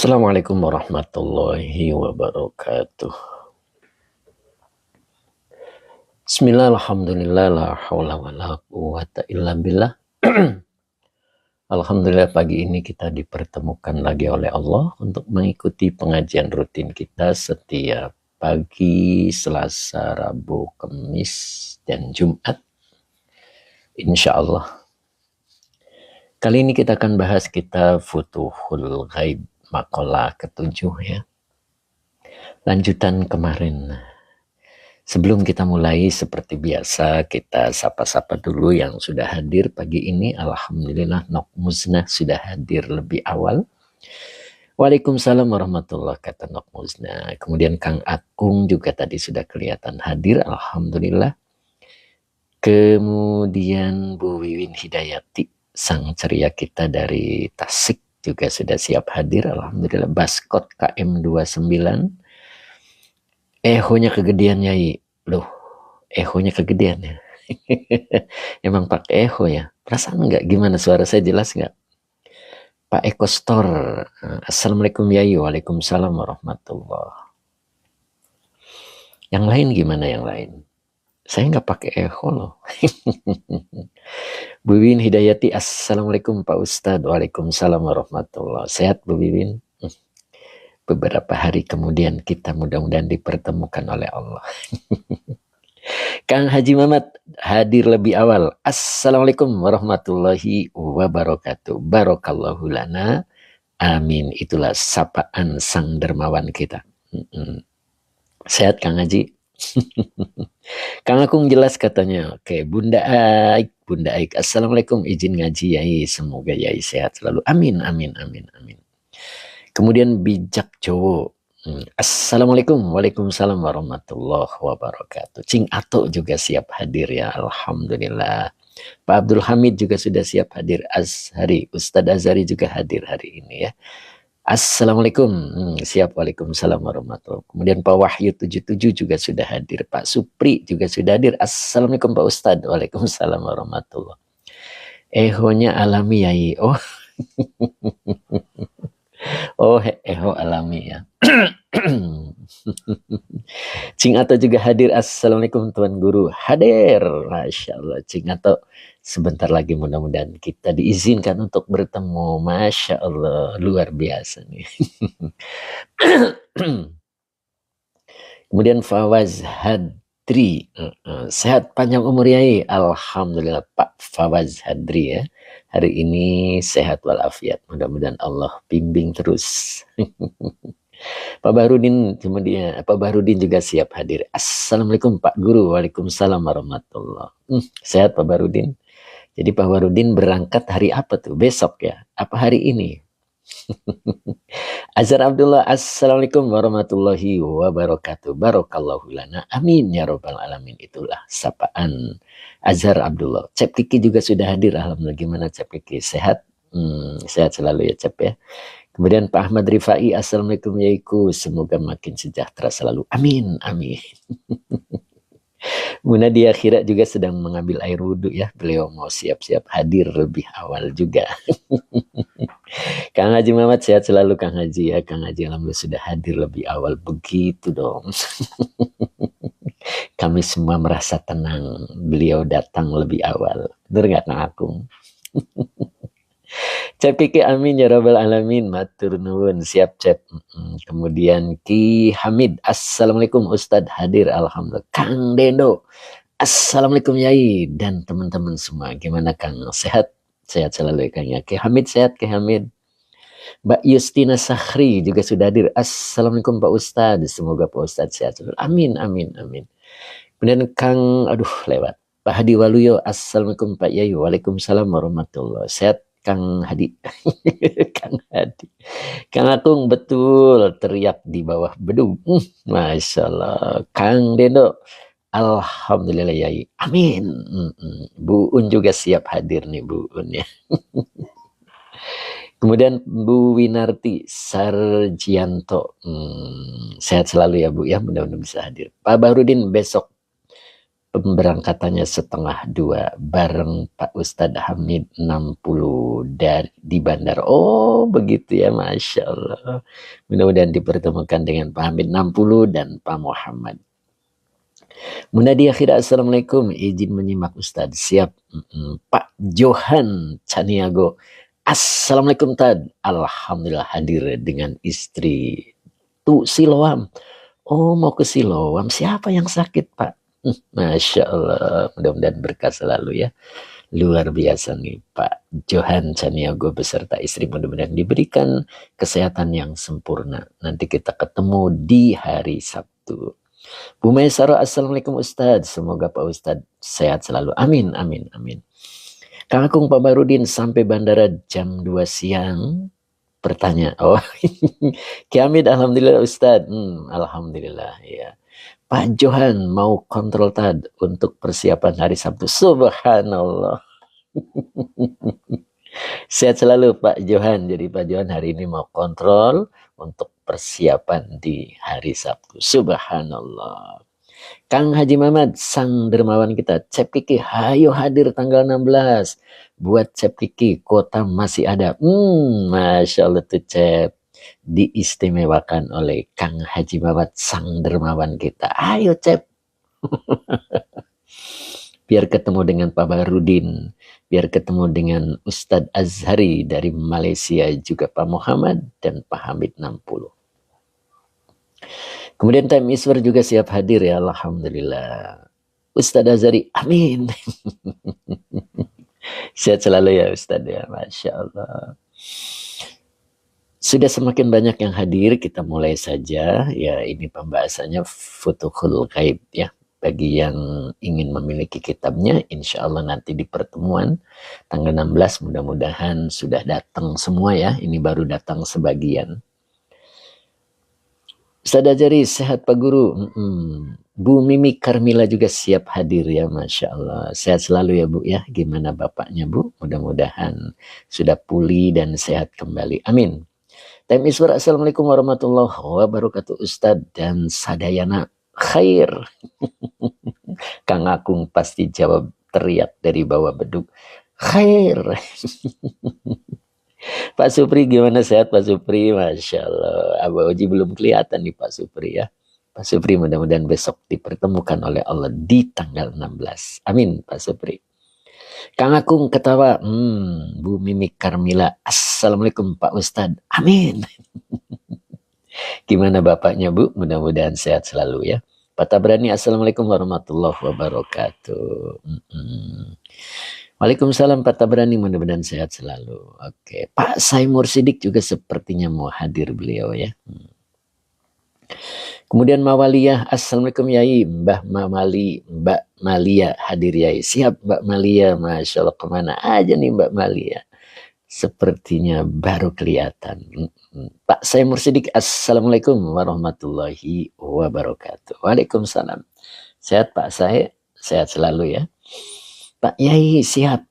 Assalamualaikum warahmatullahi wabarakatuh. Bismillah, alhamdulillah, la hawla wa la quwata illa billah. Alhamdulillah pagi ini kita dipertemukan lagi oleh Allah untuk mengikuti pengajian rutin kita setiap pagi, Selasa, Rabu, Kamis, dan Jumat. Insya Allah. Kali ini kita akan bahas kitab Futuhul Ghaib, makalah ke-7 ya. Lanjutan kemarin. Sebelum kita mulai, seperti biasa, kita sapa-sapa dulu yang sudah hadir pagi ini. Alhamdulillah, Nok Muznah sudah hadir lebih awal. Waalaikumsalam warahmatullahi wabarakatuh, kata Nok Muznah. Kemudian Kang Akung juga tadi sudah kelihatan hadir, Alhamdulillah. Kemudian Bu Wiwin Hidayati, sang ceria kita dari Tasik, juga sudah siap hadir, Alhamdulillah. Baskot KM29. Ehonya kegedean Yai. Loh, ehonya kegedean ya. Emang pakai eho ya? Perasaan enggak? Gimana suara saya jelas enggak? Pak Eko Store. Assalamualaikum Yai. Waalaikumsalam warahmatullah. Yang lain gimana yang lain? Saya enggak pakai eho loh. Bu Wiwin Hidayati. Assalamualaikum Pak Ustadz. Waalaikumsalam warahmatullah. Sehat Bu Wiwin? Beberapa hari kemudian kita mudah-mudahan dipertemukan oleh Allah. Kang Haji Mamat hadir lebih awal. Assalamualaikum warahmatullahi wabarakatuh. Barakallahu lana. Amin. Itulah sapaan sang dermawan kita. Sehat Kang Haji? Kang Akung jelas katanya. Oke, Bunda Aik. Bunda Aik. Assalamualaikum, izin ngaji Yai. Semoga Yai sehat selalu. Amin, amin, amin, amin. Kemudian Bijak Jowo. Assalamualaikum. Waalaikumsalam warahmatullahi wabarakatuh. Cing Ato juga siap hadir ya. Alhamdulillah. Pak Abdul Hamid juga sudah siap hadir. Azhari. Ustadz Azhari juga hadir hari ini ya. Assalamualaikum. Siap. Waalaikumsalam warahmatullahi wabarakatuh. Kemudian Pak Wahyu 77 juga sudah hadir. Pak Supri juga sudah hadir. Assalamualaikum Pak Ustadz. Waalaikumsalam warahmatullahi wabarakatuh. Ehonya alami Yai. Oh. Oh, eho alami ya. Cing Ato juga hadir. Assalamualaikum Tuan Guru. Hadir. Masya Allah. Cing Ato sebentar lagi mudah-mudahan kita diizinkan untuk bertemu. Masya Allah. Luar biasa nih. Kemudian Fawaz Hadri. Sehat panjang umur Yai. Alhamdulillah Pak Fawaz Hadri ya. Hari ini sehat walafiat. Mudah-mudahan Allah bimbing terus. Pak Bahrudin kemudian Pak Bahrudin juga siap hadir. Assalamualaikum Pak Guru. Waalaikumsalam warahmatullah. Sehat Pak Bahrudin. Jadi Pak Bahrudin berangkat hari apa tuh? Besok ya? Apa hari ini? Azhar Abdullah. Assalamualaikum warahmatullahi wabarakatuh. Barakallahu lana. Amin ya rabbal alamin. Itulah sapaan Azhar Abdullah. Cep Kiki juga sudah hadir. Alhamdulillah. Gimana Cep Kiki? Sehat? Sehat selalu ya Cep ya. Kemudian Pak Ahmad Rifai. Assalamualaikum Yaiku. Semoga makin sejahtera selalu. Amin. Amin. Muna di akhirat juga sedang mengambil air wudhu ya. Beliau mau siap-siap hadir lebih awal juga. Kang Haji Muhammad sehat selalu Kang Haji ya. Kang Haji alhamdulillah sudah hadir lebih awal. Begitu dong. Kami semua merasa tenang. Beliau datang lebih awal. Bener gak Kang Akung? Cep Kiki amin ya rabbal alamin. Matur nuwun. Siap Cep. Kemudian Ki Hamid. Assalamualaikum Ustadz hadir. Alhamdulillah. Kang Dendo. Assalamualaikum Yai. Dan teman-teman semua. Gimana Kang? Sehat? Sehat selalu ya Kang ya. Ki Hamid sehat Ki Hamid. Mbak Yustina Sahri juga sudah hadir. Assalamualaikum Pak Ustadz. Semoga Pak Ustadz sehat selalu. Amin, amin, amin. Kemudian Kang, lewat. Pak Hadi Waluyo. Assalamualaikum Pak Yayu. Waalaikumsalam warahmatullahi. Sehat Kang Hadi. Kang Hadi. Kang Akung betul teriak di bawah bedung. Masya Allah. Kang Dendo. Alhamdulillah Yai. Amin. Bu Un juga siap hadir nih Bu Un ya. Kemudian Bu Winarti Sarjianto. Sehat selalu ya Bu ya. Mudah-mudahan bisa hadir. Pak Bahrudin besok Pemberangkatannya 1:30 bareng Pak Ustadz Hamid 60 di bandara. Oh begitu ya, Masya Allah. Mudah-mudahan dipertemukan dengan Pak Hamid 60 dan Pak Muhammad. Munadi akhir assalamualaikum, izin menyimak Ustadz. Siap. Pak Johan Caniago. Assalamualaikum Tad. Alhamdulillah hadir dengan istri. Tuh Siloam. Oh mau ke Siloam. Siapa yang sakit Pak? Masya Allah, mudah-mudahan berkah selalu ya. Luar biasa nih Pak Johan Caniago beserta istri, mudah-mudahan diberikan kesehatan yang sempurna. Nanti kita ketemu di hari Sabtu. Bu Maisaro, assalamualaikum Ustadz. Semoga Pak Ustadz sehat selalu. Amin, amin, amin. Kang Akung Pak Barudin sampai bandara jam 2 siang. Bertanya, oh Kiamid, alhamdulillah Ustadz. Alhamdulillah ya. Pak Johan mau kontrol Tad untuk persiapan hari Sabtu. Subhanallah. Sehat selalu Pak Johan. Jadi Pak Johan hari ini mau kontrol untuk persiapan di hari Sabtu. Subhanallah. Kang Haji Mamat, sang dermawan kita. Cep Kiki, hayo hadir tanggal 16. Buat Cep Kiki, kota masih ada. Masya Allah tuh Cep. Diistimewakan oleh Kang Haji Mamat, sang dermawan kita. Ayo Cep. Biar ketemu dengan Pak Barudin, biar ketemu dengan Ustadz Azhari dari Malaysia, juga Pak Muhammad dan Pak Hamid 60. Kemudian Time Iswar juga siap hadir ya, alhamdulillah. Ustadz Azhari, amin. Sehat selalu ya Ustadz ya, Masya Allah. Sudah semakin banyak yang hadir, kita mulai saja. Ya, ini pembahasannya Futuhul Ghaib ya. Bagi yang ingin memiliki kitabnya, insya Allah nanti di pertemuan tanggal 16 mudah-mudahan sudah datang semua ya. Ini baru datang sebagian. Ustadz Ajari, sehat Pak Guru. Bu Mimi Karmila juga siap hadir ya, Masya Allah. Sehat selalu ya Bu ya. Gimana Bapaknya Bu? Mudah-mudahan sudah pulih dan sehat kembali. Amin. Time Iswar, assalamualaikum warahmatullahi wabarakatuh Ustadz dan Sadayana khair. Kang Akung pasti jawab teriak dari bawah beduk. Khair. Pak Supri gimana, sehat Pak Supri? Masya Allah. Abah Oji belum kelihatan nih Pak Supri ya. Pak Supri mudah-mudahan besok dipertemukan oleh Allah di tanggal 16. Amin Pak Supri. Kang Akung ketawa. Bu Mimi Karmila. Assalamualaikum Pak Ustadz. Amin. Gimana Bapaknya Bu? Mudah-mudahan sehat selalu ya. Pak Tabrani, assalamualaikum warahmatullahi wabarakatuh. Waalaikumsalam Pak Tabrani, mudah-mudahan sehat selalu. Oke, Pak Saimur Sidik juga sepertinya mau hadir beliau ya. Kemudian Mawaliyah, assalamualaikum Yai. Mbak Malia hadir Yai. Siap Mbak Malia, Masya Allah, kemana aja nih Mbak Malia. Sepertinya baru kelihatan. Pak Saimur Sidik, assalamualaikum warahmatullahi wabarakatuh. Waalaikumsalam. Sehat Pak Sae, sehat selalu ya. Pak Yai siap.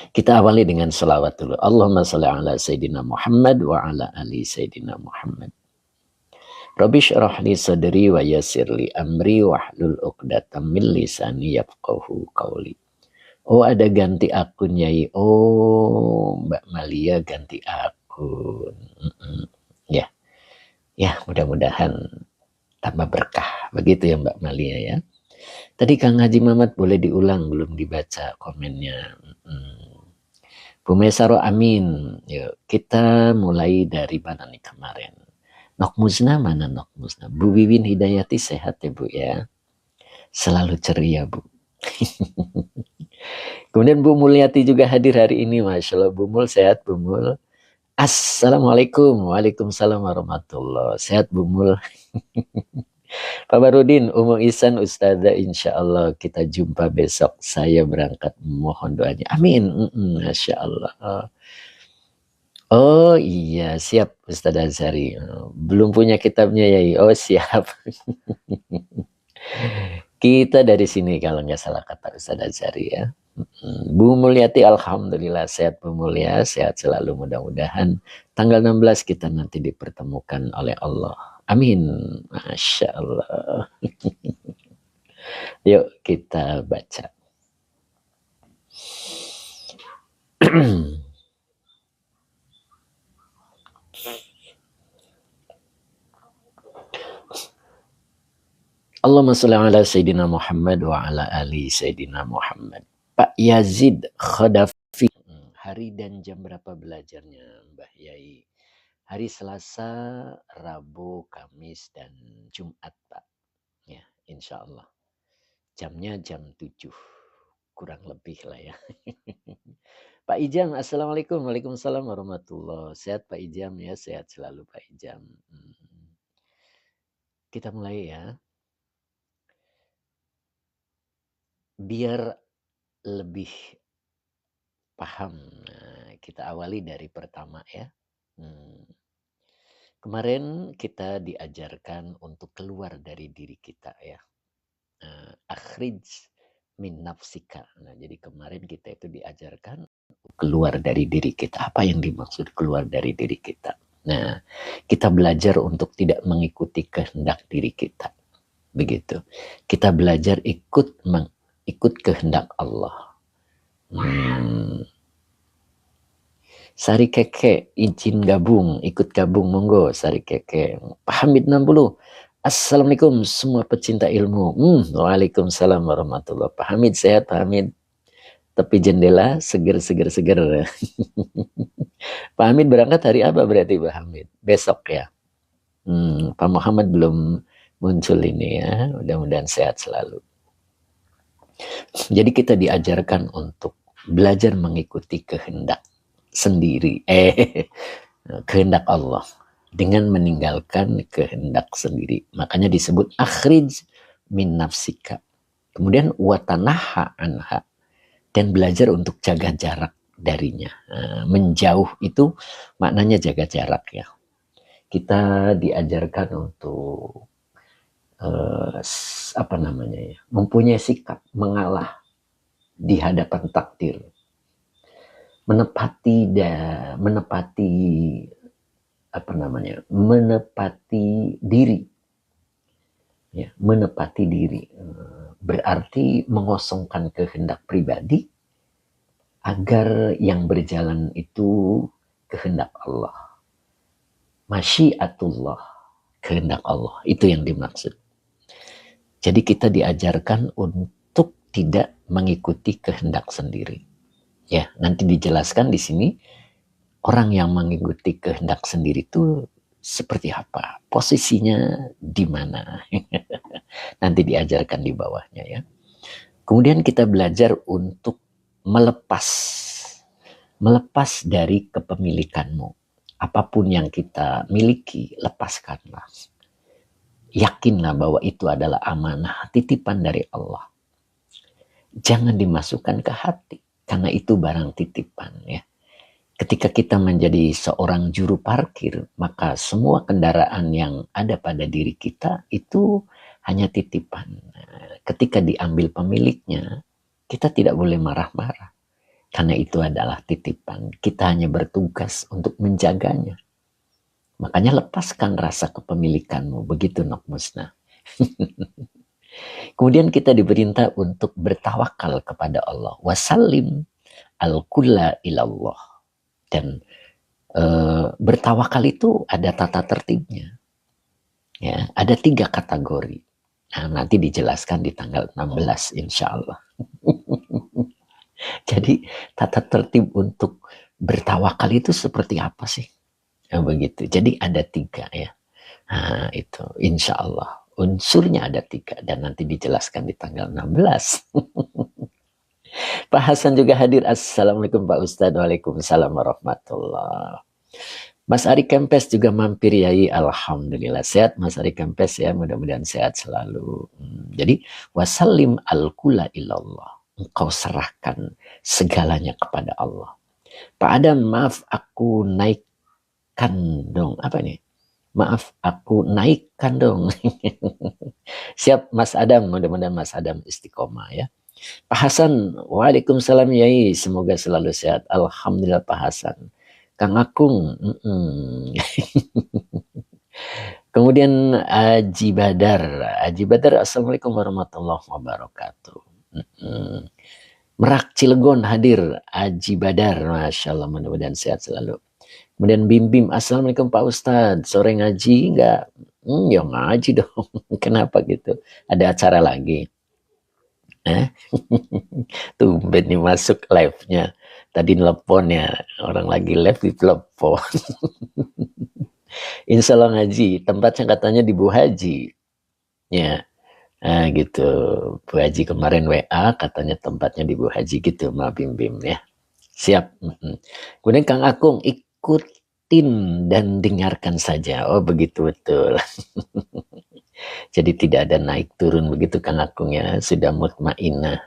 Kita awali dengan salawat dulu. Allahumma salli ala Sayyidina Muhammad wa ala ali Sayyidina Muhammad. Rabbi syrah li sadri wa yassir li amri wahlul 'uqdatam min lisani yafqahu qawli. Oh ada ganti akun Yai. Oh Mbak Malia ganti akun. Ya. Ya mudah-mudahan tambah berkah. Begitu ya Mbak Malia ya. Tadi Kang Haji Mamat boleh diulang, belum dibaca komennya. Bu Mesaro amin. Yuk kita mulai dari mana nih kemarin? Nok Musna mana Nok Musna? Bu Wiwin Hidayati sehat ya Bu ya. Selalu ceria Bu. Kemudian Bu Mulyati juga hadir hari ini, Masya Allah. Bu Mul sehat Bu Mul. Assalamualaikum. Waalaikumsalam warahmatullahi. Sehat Bu Mul. Pak Barudin, Umu Ihsan, Ustazah, insya Allah kita jumpa besok. Saya berangkat, mohon doanya. Amin. Masya Allah. Oh iya, siap Ustazah Azhari. Belum punya kitabnya ya. Oh siap. Kita dari sini kalau nggak salah kata Ustazah Azhari ya. Bu Mulyati, alhamdulillah sehat Bu Mulya, sehat selalu mudah-mudahan. Tanggal 16 kita nanti dipertemukan oleh Allah Amin. Masya Allah. Yuk kita baca. Allahumma sholli ala Sayyidina Muhammad wa ala ali Sayyidina Muhammad. Pak Yazid Khadafi. Hari dan jam berapa belajarnya Mbah Yai? Hari Selasa, Rabu, Kamis, dan Jumat Pak. Ya, insya Allah. Jamnya jam 7. Kurang lebih lah ya. Pak Ijam, Assalamualaikum. Waalaikumsalam warahmatullahi wabarakatuh. Sehat Pak Ijam ya, sehat selalu Pak Ijam. Kita mulai ya. Biar lebih paham, kita awali dari pertama ya. Kemarin kita diajarkan untuk keluar dari diri kita ya. Akhrij min nafsika. Nah, jadi kemarin kita itu diajarkan keluar dari diri kita. Apa yang dimaksud keluar dari diri kita? Nah, kita belajar untuk tidak mengikuti kehendak diri kita. Begitu. Kita belajar ikut kehendak Allah. Sari Keke izin gabung, ikut gabung monggo Sari Keke. Pak Hamid 60. Assalamualaikum semua pecinta ilmu. Waalaikumsalam warahmatullahi wabarakatuh. Pak Hamid sehat Pak Hamid. Tepi jendela seger. Pak Hamid berangkat hari apa berarti Pak Hamid? Besok ya. Pak Muhammad belum muncul ini ya. Mudah-mudahan sehat selalu. Jadi kita diajarkan untuk belajar mengikuti kehendak sendiri. Kehendak Allah. Dengan meninggalkan kehendak sendiri. Makanya disebut akhrij min nafsika. Kemudian watanaha anha. Dan belajar untuk jaga jarak darinya. Menjauh itu maknanya jaga jarak ya. Kita diajarkan untuk mempunyai sikap mengalah di hadapan takdir. Menepati diri. Ya, menepati diri. Berarti mengosongkan kehendak pribadi agar yang berjalan itu kehendak Allah. Masyiatullah, kehendak Allah. Itu yang dimaksud. Jadi kita diajarkan untuk tidak mengikuti kehendak sendiri. Ya, nanti dijelaskan di sini orang yang mengikuti kehendak sendiri itu seperti apa? Posisinya di mana? Nanti diajarkan di bawahnya ya. Kemudian kita belajar untuk melepas dari kepemilikanmu. Apapun yang kita miliki, lepaskanlah. Yakinlah bahwa itu adalah amanah, titipan dari Allah. Jangan dimasukkan ke hati, karena itu barang titipan ya. Ketika kita menjadi seorang juru parkir, maka semua kendaraan yang ada pada diri kita itu hanya titipan. Ketika diambil pemiliknya, kita tidak boleh marah-marah. Karena itu adalah titipan. Kita hanya bertugas untuk menjaganya. Makanya lepaskan rasa kepemilikanmu. Begitu Nok Musnah. Kemudian kita diperintah untuk bertawakal kepada Allah. Wasallim al-kulla ilallah. Dan bertawakal itu ada tata tertibnya. Ya, ada 3 kategori. Nah, nanti dijelaskan di tanggal 16 insya Allah. Jadi tata tertib untuk bertawakal itu seperti apa sih? Ya, begitu. Jadi ada 3 ya. Nah, itu insya Allah. Unsurnya ada 3 dan nanti dijelaskan di tanggal 16. Pak Hasan juga hadir. Assalamualaikum Pak Ustadz. Waalaikumsalam warahmatullahi. Mas Ari Kempes juga mampir Yai. Alhamdulillah sehat Mas Ari Kempes ya. Mudah-mudahan sehat selalu. Jadi wasallim al-kula ilallah. Engkau serahkan segalanya kepada Allah. Pak Adam, maaf aku naikkan dong. Apa nih? Maaf aku naikkan dong. Siap Mas Adam. Mudah-mudahan Mas Adam istiqomah ya. Pak Hasan, waalaikumsalam Yai, semoga selalu sehat. Alhamdulillah Pak Hasan. Kang Akung, Kemudian Aji Badar. Aji Badar, assalamualaikum warahmatullahi wabarakatuh. Merak Cilegon hadir Aji Badar, masya Allah, mudah-mudahan sehat selalu. Kemudian Bim Bim, assalamualaikum Pak Ustadz, sore ngaji enggak? Ya ngaji dong. Kenapa gitu? Ada acara lagi? Tumben nih masuk live-nya. Tadi nelponnya, orang lagi live di telepon. Insya Allah ngaji, tempatnya katanya di Bu Haji. Ya, nah gitu. Bu Haji kemarin WA, katanya tempatnya di Bu Haji gitu, Ma Bim Bim ya. Siap. Kemudian Kang Akung, ikutin dan dengarkan saja. Oh begitu, betul. Jadi tidak ada naik turun begitu Kang Akung ya, sudah mutmainah.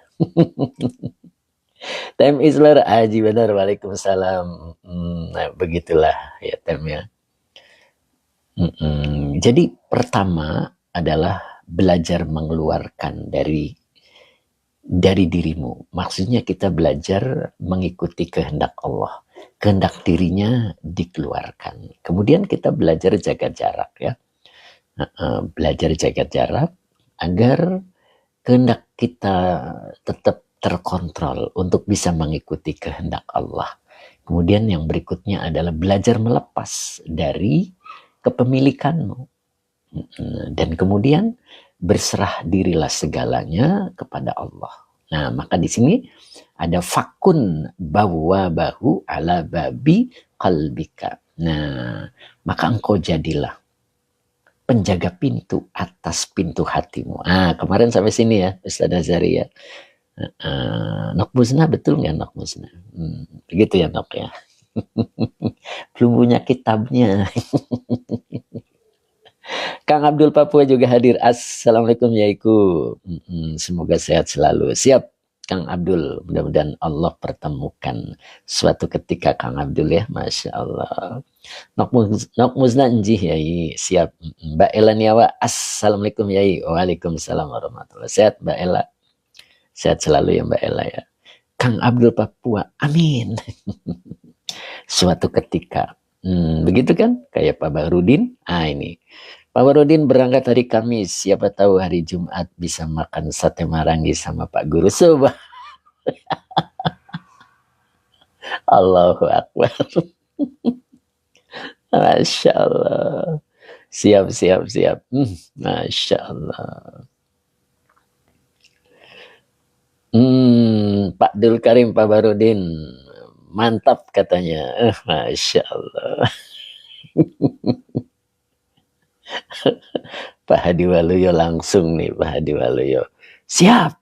Tem Isler, Haji Benar, waalaikumsalam. Nah, begitulah ya Tem ya. Jadi pertama adalah belajar mengeluarkan dari dirimu. Maksudnya kita belajar mengikuti kehendak Allah. Kehendak dirinya dikeluarkan. Kemudian kita belajar jaga jarak ya. Belajar jaga jarak agar kehendak kita tetap terkontrol untuk bisa mengikuti kehendak Allah. Kemudian yang berikutnya adalah belajar melepas dari kepemilikanmu. Dan kemudian berserah dirilah segalanya kepada Allah. Nah, maka di sini ada fakun bawabahu ala babi qalbika. Nah, maka engkau jadilah penjaga pintu atas pintu hatimu. Kemarin sampai sini ya, Ustaz Azhari ya. Nok Musna, betul nggak Nok Musna? Begitu ya Nok ya. Belum punya kitabnya. Kang Abdul Papua juga hadir. Assalamualaikum Yaiku. Semoga sehat selalu. Siap Kang Abdul. Mudah-mudahan Allah pertemukan suatu ketika Kang Abdul ya. Masya Allah. Nok Musna Njih Yai. Siap. Mbak Ella Niawa. Assalamualaikum Yai. Waalaikumsalam warahmatullahi. Sehat Mbak Ella. Sehat selalu ya Mbak Ella ya. Kang Abdul Papua. Amin. Suatu ketika. Begitu kan? Kayak Pak Barudin. Ini. Pak Barudin berangkat hari Kamis. Siapa tahu hari Jumat bisa makan sate marangi sama Pak Guru. Subah. Allahu Akbar. Masya Allah. Siap. Masya Allah. Pak Dul Karim, Pak Barudin. Mantap katanya. Masya Allah. Pak Hadi Waluyo langsung nih, Pak Hadi Waluyo. Siap.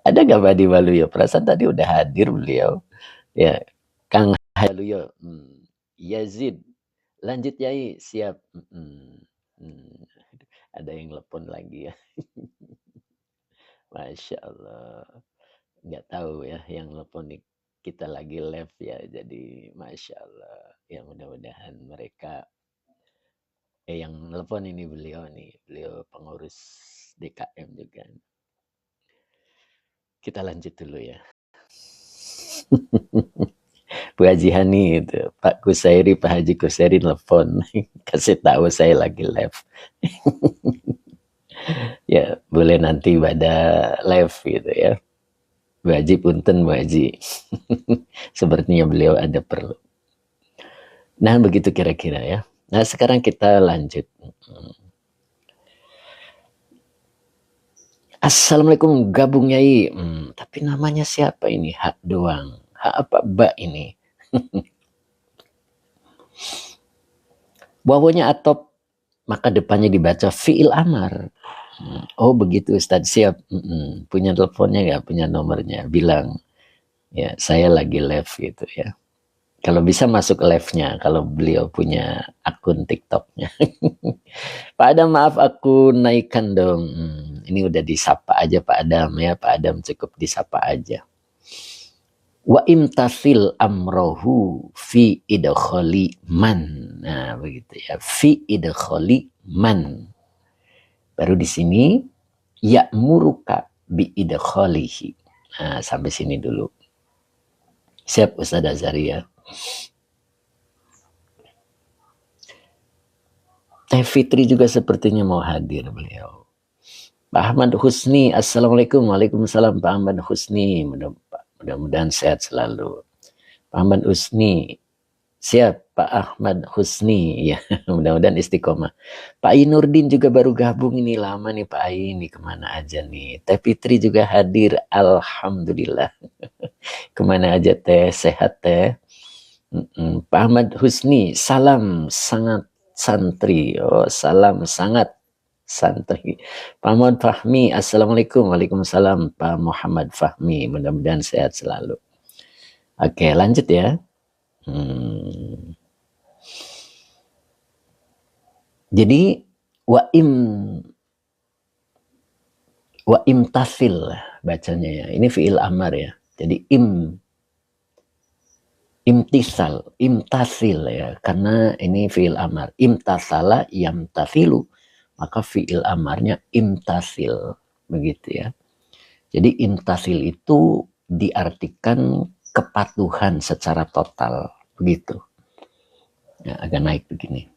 Ada gak Pak Hadi Waluyo? Perasaan tadi udah hadir beliau. Ya, Kang Hadi Waluyo. Yazid. Lanjut Yai, siap. Ada yang telepon lagi ya. Masya Allah. Nggak tahu ya yang telepon kita lagi live ya. Jadi Masya Allah. Ya mudah-mudahan mereka yang telepon ini beliau pengurus DKM juga. Kita lanjut dulu ya. Bu Haji Hani itu, Pak Kusairi, Pak Haji Kusairi telepon kasih tahu saya lagi live. Ya boleh nanti pada live gitu ya. Bu Haji punten Bu Haji. Sepertinya beliau ada perlu. Nah begitu kira-kira ya. Nah sekarang kita lanjut. Assalamualaikum gabung Yai. Tapi namanya siapa ini? Hak doang. Hak apa Mbak ini? Wawunya atop, maka depannya dibaca fi'il amar. Oh begitu Ustadz, siap. Punya teleponnya nggak? Punya nomornya? Bilang. Ya saya lagi live gitu ya. Kalau bisa masuk ke live-nya, kalau beliau punya akun TikTok-nya. Pak Adam, maaf aku naikkan dong. Ini udah disapa aja Pak Adam ya. Pak Adam cukup disapa aja. Wa imtasil amrohu fi idkhali man. Nah begitu ya. Fi idkhali man. Baru di sini ya'muruka bi idkhalihi. Nah sampai sini dulu. Siap Ustaz Azhari ya. Teh Fitri juga sepertinya mau hadir beliau. Pak Ahmad Husni, Assalamualaikum. Waalaikumsalam Pak Ahmad Husni. Mudah-mudahan sehat selalu. Pak Ahmad Husni, siap Pak Ahmad Husni. Ya, mudah-mudahan istiqomah. Pak Ainurdin juga baru gabung ini, lama nih Pak Ai, ini kemana aja nih. Teh Fitri juga hadir, Alhamdulillah. Kemana aja Teh, sehat Teh. Pak Ahmad Husni, salam sangat santri. Oh, salam sangat santri. Pak Muhammad Fahmi, Assalamualaikum. Waalaikumsalam Pak Muhammad Fahmi. Mudah-mudahan sehat selalu. Oke, lanjut ya. Jadi wa imtasil bacanya ya. Ini fiil amar ya. Jadi imtasil ya, karena ini fiil amar. Imtasala yamtasilu, maka fiil amarnya imtasil, begitu ya. Jadi imtasil itu diartikan kepatuhan secara total, begitu. Ya, agak naik begini.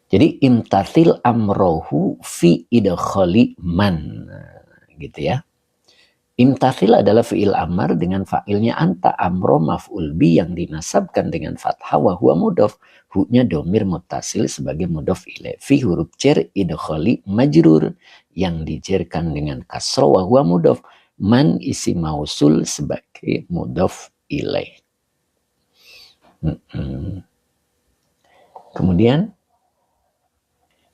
Jadi imtasil amrohu fi idkhali man, gitu ya. Imtasil adalah fi'il amar dengan fa'ilnya anta, amro maf'ul bi yang dinasabkan dengan fathah wa huwa mudhof. Hu-nya domir muttasil sebagai mudhof ilaih. Fi huruf jar idkhali majrur yang dijerkan dengan kasro wa huwa mudhof. Man isim mausul sebagai mudhof ilaih. Kemudian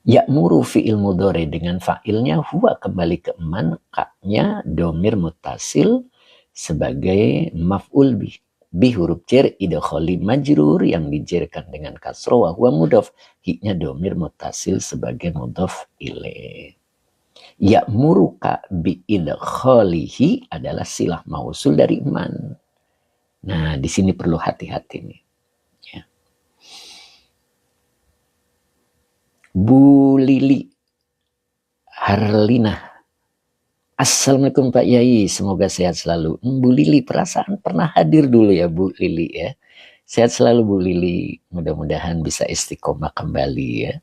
ya'muru fi'il mudhari dengan fa'ilnya huwa kembali ke man, ka-nya domir mutasil sebagai maf'ul bi huruf jar idkhali majrur yang dijerkan dengan kasro wa huwa mudhof. Hi-nya domir mutasil sebagai mudhof ilaih. Ya'muru ka bi idkhalihi adalah silah mausul dari man. Nah, di sini perlu hati-hati nih. Bu Lili Harlina, Assalamualaikum Pak Yai, semoga sehat selalu. Bu Lili, perasaan pernah hadir dulu ya Bu Lili ya. Sehat selalu Bu Lili, mudah-mudahan bisa istiqomah kembali ya.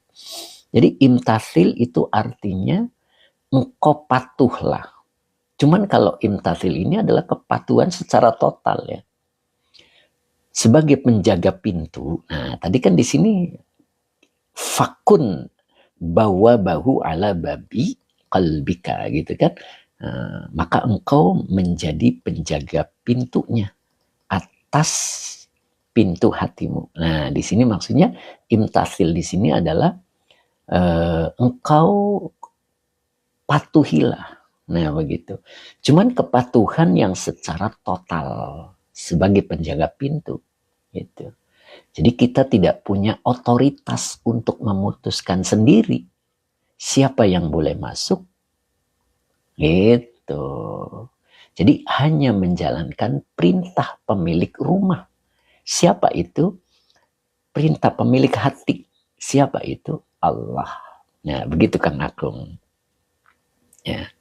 Jadi imtasil itu artinya engkau patuhlah. Cuman kalau imtasil ini adalah kepatuhan secara total ya. Sebagai penjaga pintu, nah tadi kan di sini fakun bawa bahu ala babi qalbika gitu kan. Maka engkau menjadi penjaga pintunya atas pintu hatimu. Nah, di sini maksudnya imtasil di sini adalah engkau patuhilah. Nah, begitu. Cuman kepatuhan yang secara total sebagai penjaga pintu gitu. Jadi kita tidak punya otoritas untuk memutuskan sendiri siapa yang boleh masuk. Gitu. Jadi hanya menjalankan perintah pemilik rumah. Siapa itu? Perintah pemilik hati. Siapa itu? Allah. Nah, begitu Kang Agung. Ya.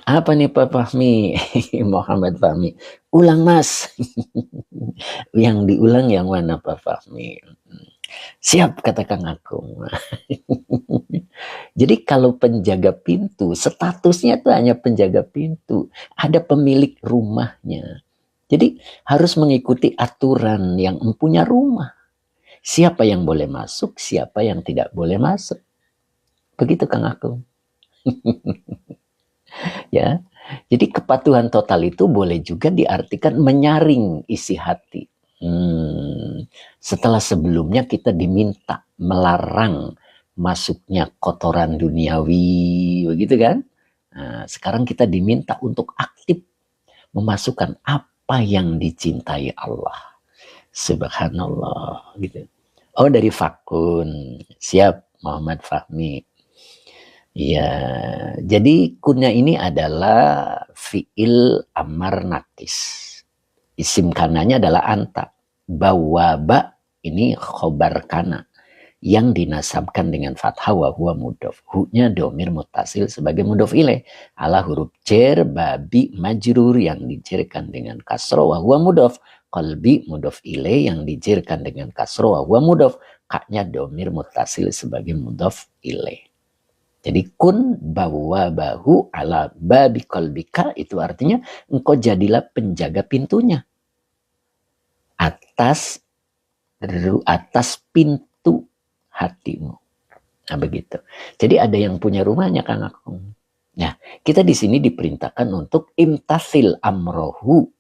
Apa nih Pak Fahmi? Muhammad Fahmi. Ulang Mas. Yang diulang yang mana Pak Fahmi? Siap kata Kang Agung. Jadi kalau penjaga pintu, statusnya itu hanya penjaga pintu. Ada pemilik rumahnya. Jadi harus mengikuti aturan yang mempunyai rumah. Siapa yang boleh masuk, siapa yang tidak boleh masuk. Begitu Kang Agung. Ya, jadi kepatuhan total itu boleh juga diartikan menyaring isi hati. Setelah sebelumnya kita diminta melarang masuknya kotoran duniawi, begitu kan? Nah, sekarang kita diminta untuk aktif memasukkan apa yang dicintai Allah. Subhanallah, gitu. Oh, dari Fakun. Siap, Muhammad Fahmi. Ya, jadi kunya ini adalah fi'il amar nakis. Isim kananya adalah anta. Bawaba ini khobar kana yang dinasabkan dengan fathah wa huwa mudhof. Hu-nya domir mutasil sebagai mudhof ilaih. Ala huruf jar babi majrur yang dijerkan dengan kasro wa huwa mudhof. qalbi mudhof ilaih yang dijerkan dengan kasroh wa huwa mudhof, kaknya domir mutasil sebagai mudhof ilaih. Jadi kun bawabahu ala babi qalbika, itu artinya engkau jadilah penjaga pintunya atas pintu hatimu. Nah begitu. Jadi ada yang punya rumahnya Kang Akung. Nah, kita di sini diperintahkan untuk imtasil amrohu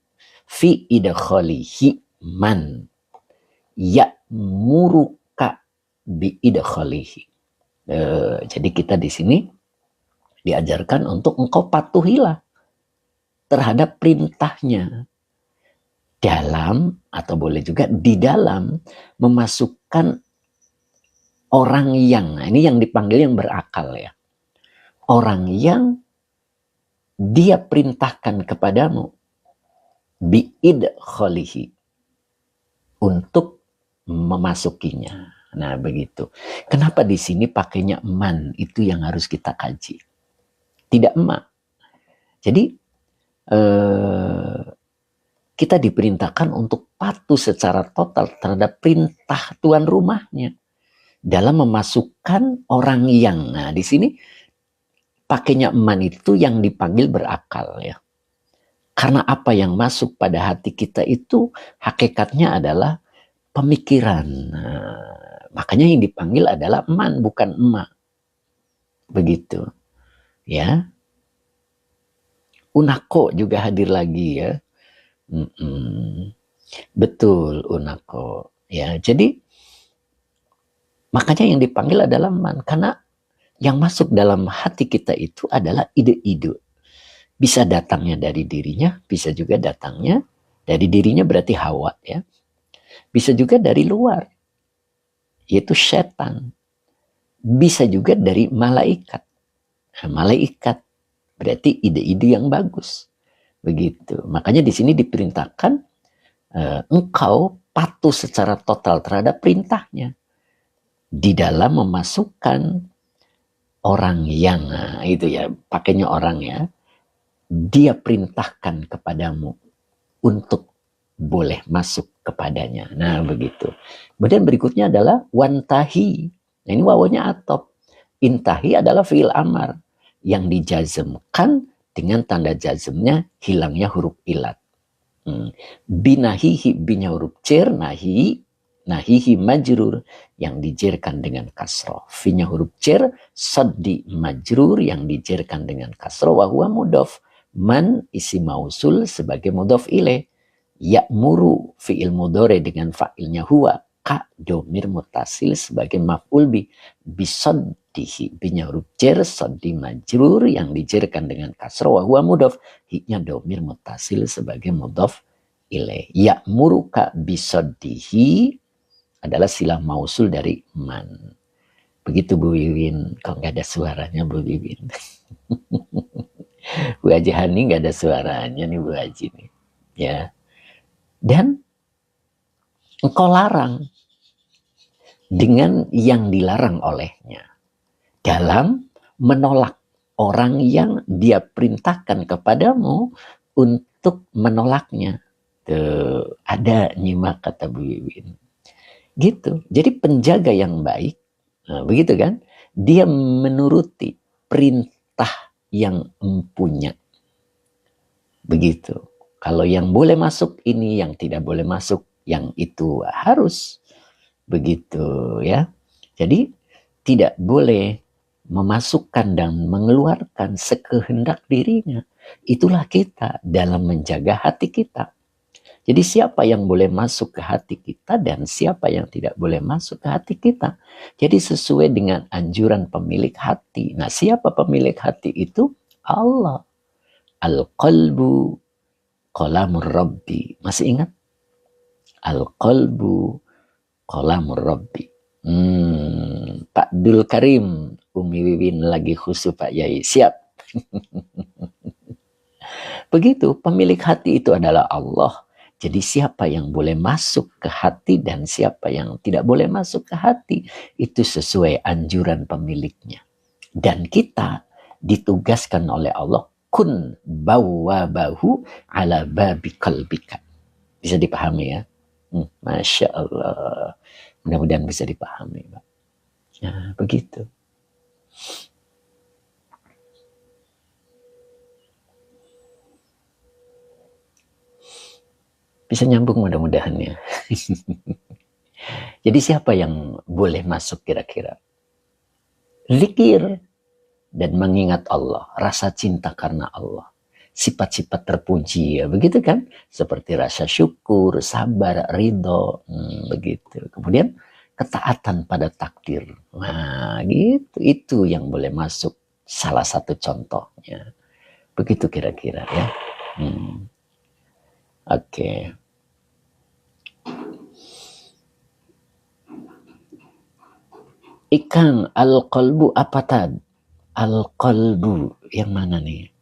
fi idkhalihi man ya'muruka bi idkhalihi. Jadi kita di sini diajarkan untuk engkau patuhilah terhadap perintahnya dalam, atau boleh juga di dalam, memasukkan orang yang, nah ini yang dipanggil yang berakal ya. Orang yang dia perintahkan kepadamu biidkhalihi, untuk memasukinya. Nah begitu. Kenapa di sini pakainya man? Itu yang harus kita kaji. Tidak emak. Jadi kita diperintahkan untuk patuh secara total terhadap perintah tuan rumahnya dalam memasukkan orang yang. Nah di sini pakainya man itu yang dipanggil berakal ya. Karena apa yang masuk pada hati kita itu hakikatnya adalah pemikiran. Nah, makanya yang dipanggil adalah man, bukan emak. Begitu. Ya. Unako juga hadir lagi ya. Betul, Unako. Ya, jadi makanya yang dipanggil adalah man, karena yang masuk dalam hati kita itu adalah ide-ide. Bisa datangnya dari dirinya, bisa juga datangnya dari dirinya, berarti hawa ya. Bisa juga dari luar, yaitu setan. Bisa juga dari malaikat. Nah, malaikat berarti ide-ide yang bagus. Begitu. Makanya di sini diperintahkan engkau patuh secara total terhadap perintahnya di dalam memasukkan orang yang, nah, itu ya, pakainya orang ya, dia perintahkan kepadamu untuk boleh masuk kepadanya. Nah begitu. Kemudian berikutnya adalah wantahi. Nah ini wawanya atop. Intahi adalah fi'il amar yang dijazmkan dengan tanda jazmnya hilangnya huruf ilat. Binahihi, binya huruf cer, nahihi majrur yang dijerkan dengan kasroh. Finya huruf cer, saddi majrur yang dijerkan dengan kasroh. Wa huwa mudhof. Man isi mausul sebagai mudhof ilaih. Ya'muru fi'il mudhari dengan fa'ilnya huwa. Ka domir mutasil sebagai maf'ul bi. Bisaddihi, binya huruf cer, saddi majrur yang dijerkan dengan kasroh. Wa huwa mudhof. Hiknya domir mutasil sebagai mudhof ilaih. Ya'muru ka bisaddihi adalah silah mausul dari man. Begitu Bu Wiwin. Kok nggak ada suaranya Bu Wiwin? Bu Haji Hani nggak ada suaranya nih Bu Haji nih. Ya. Dan engkau larang dengan yang dilarang olehnya dalam menolak orang yang dia perintahkan kepadamu untuk menolaknya. Tuh, ada nyimak kata Bu Wiwin. Gitu. Jadi penjaga yang baik, nah, begitu kan? Dia menuruti perintah yang empunya. Begitu. Kalau yang boleh masuk ini, yang tidak boleh masuk, yang itu harus. Begitu ya. Jadi tidak boleh memasukkan dan mengeluarkan sekehendak dirinya. Itulah kita dalam menjaga hati kita. Jadi siapa yang boleh masuk ke hati kita dan siapa yang tidak boleh masuk ke hati kita. Jadi sesuai dengan anjuran pemilik hati. Nah siapa pemilik hati itu? Allah. Al-qalbu qalamur rabbi. Masih ingat? Al-qalbu qalamur rabbi. Pak Dul Karim, Umi Wiwin lagi khusyuk Pak Yai. Siap. Begitu, pemilik hati itu adalah Allah. Jadi siapa yang boleh masuk ke hati dan siapa yang tidak boleh masuk ke hati, itu sesuai anjuran pemiliknya. Dan kita ditugaskan oleh Allah, kun bawabahu ala babi qalbika. Bisa dipahami ya? Masya Allah. Mudah-mudahan bisa dipahami, Pak. Nah, begitu. Bisa nyambung mudah-mudahan ya. Jadi siapa yang boleh masuk kira-kira? Zikir dan mengingat Allah, rasa cinta karena Allah. Sifat-sifat terpuji ya, begitu kan? Seperti rasa syukur, sabar, ridho, begitu. Kemudian ketaatan pada takdir. Nah, gitu. Itu yang boleh masuk, salah satu contohnya. Begitu kira-kira ya. Oke. Ikang al-qalbu apa tad? Al-qalbu yang mana nih?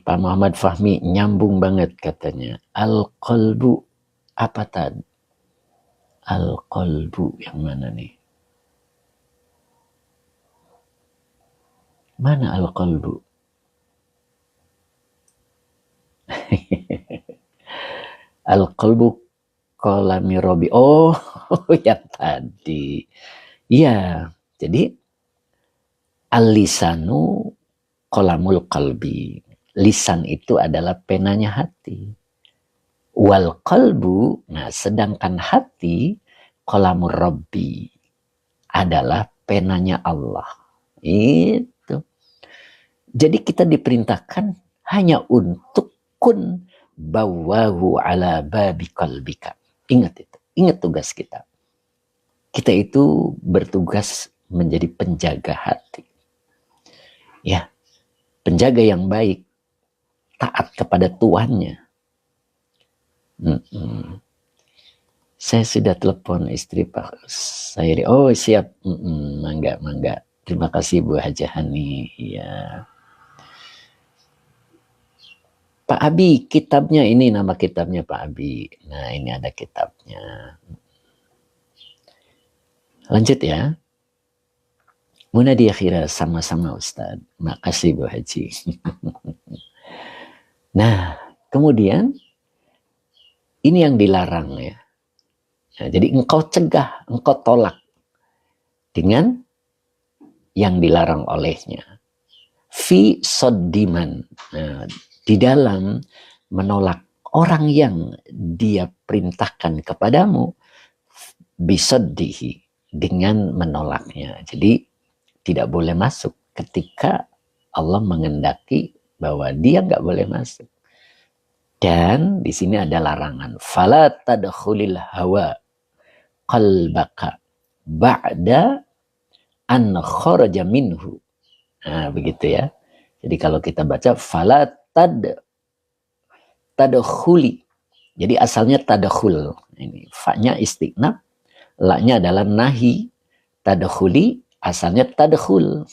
Pak Muhammad Fahmi nyambung banget katanya. Al-qalbu apa tad? Al-qalbu yang mana nih? Mana al-qalbu? Al-qalbu qalami robi. Oh, yang tadi. Iya, jadi al-lisanu qalamul qalbi. Lisan itu adalah penanya hati. Wal qalbu, nah sedangkan hati qalamur rabbi adalah penanya Allah. Itu. Jadi kita diperintahkan hanya untuk kun bawahu ala babi qalbika. Ingat itu. Ingat tugas kita. Kita itu bertugas menjadi penjaga hati. Ya, penjaga yang baik, taat kepada Tuhannya. Saya sudah telepon istri Pak Sairi. Oh siap, mangga. Terima kasih Bu Hajah Hani. Ya. Pak Abi, kitabnya ini nama kitabnya Pak Abi. Nah ini ada kitabnya. Lanjut ya. Muna diakhirah sama-sama Ustadz. Makasih Bu Haji. Nah kemudian ini yang dilarang ya. Nah, jadi engkau cegah, engkau tolak dengan yang dilarang olehnya. Fi soddiman. Nah, di dalam menolak orang yang dia perintahkan kepadamu, bisoddihi, dengan menolaknya. Jadi tidak boleh masuk ketika Allah mengendaki bahwa dia nggak boleh masuk. Dan di sini ada larangan. Fala tadkhulil hawa qalbaka ba'da an kharaja minhu. Nah, begitu ya. Jadi kalau kita baca fala tadkhuli. Jadi asalnya tadkhul. Ini fa-nya istiqnaf, la-nya adalah nahi. Tadkhuli asalnya tadkhul.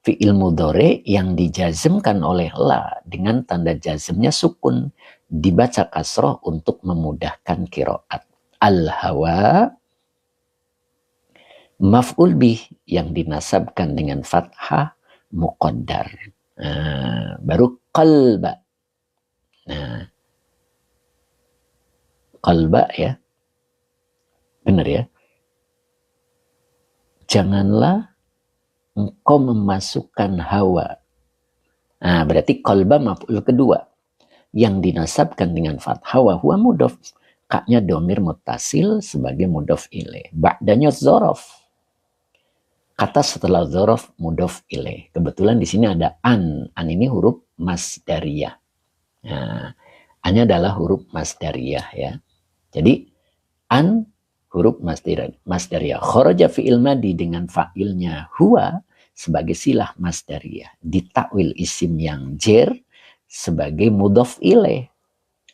Fi'il mudhari yang dijazmkan oleh la dengan tanda jazmnya sukun, dibaca kasroh untuk memudahkan qiraat. Al-hawa maf'ul bih yang dinasabkan dengan fathah muqaddar. Nah, baru qalba. Nah, qalba ya. Benar ya? Janganlah engkau memasukkan hawa. Nah, berarti qalba maf'ul kedua yang dinasabkan dengan fathah wa huwa mudhof. Kaknya domir muttasil sebagai mudhof ilaih. Ba'danya dzaraf. Kata setelah dzaraf mudhof ilaih. Kebetulan di sini ada an. An ini huruf masdariyah. Nah, an-nya adalah huruf masdariyah ya. Jadi an huruf masdariyah. Kharaja fi'il madi dengan fa'ilnya huwa sebagai silah masdariyah. Ditakwil isim yang jer sebagai mudhof ilaih.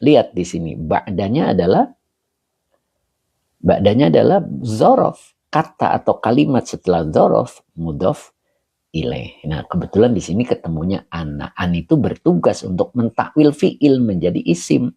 Lihat di sini ba'danya adalah dzaraf. Kata atau kalimat setelah dzaraf mudhof ilaih. Nah, kebetulan di sini ketemunya an. An itu bertugas untuk mentakwil fi'il menjadi isim.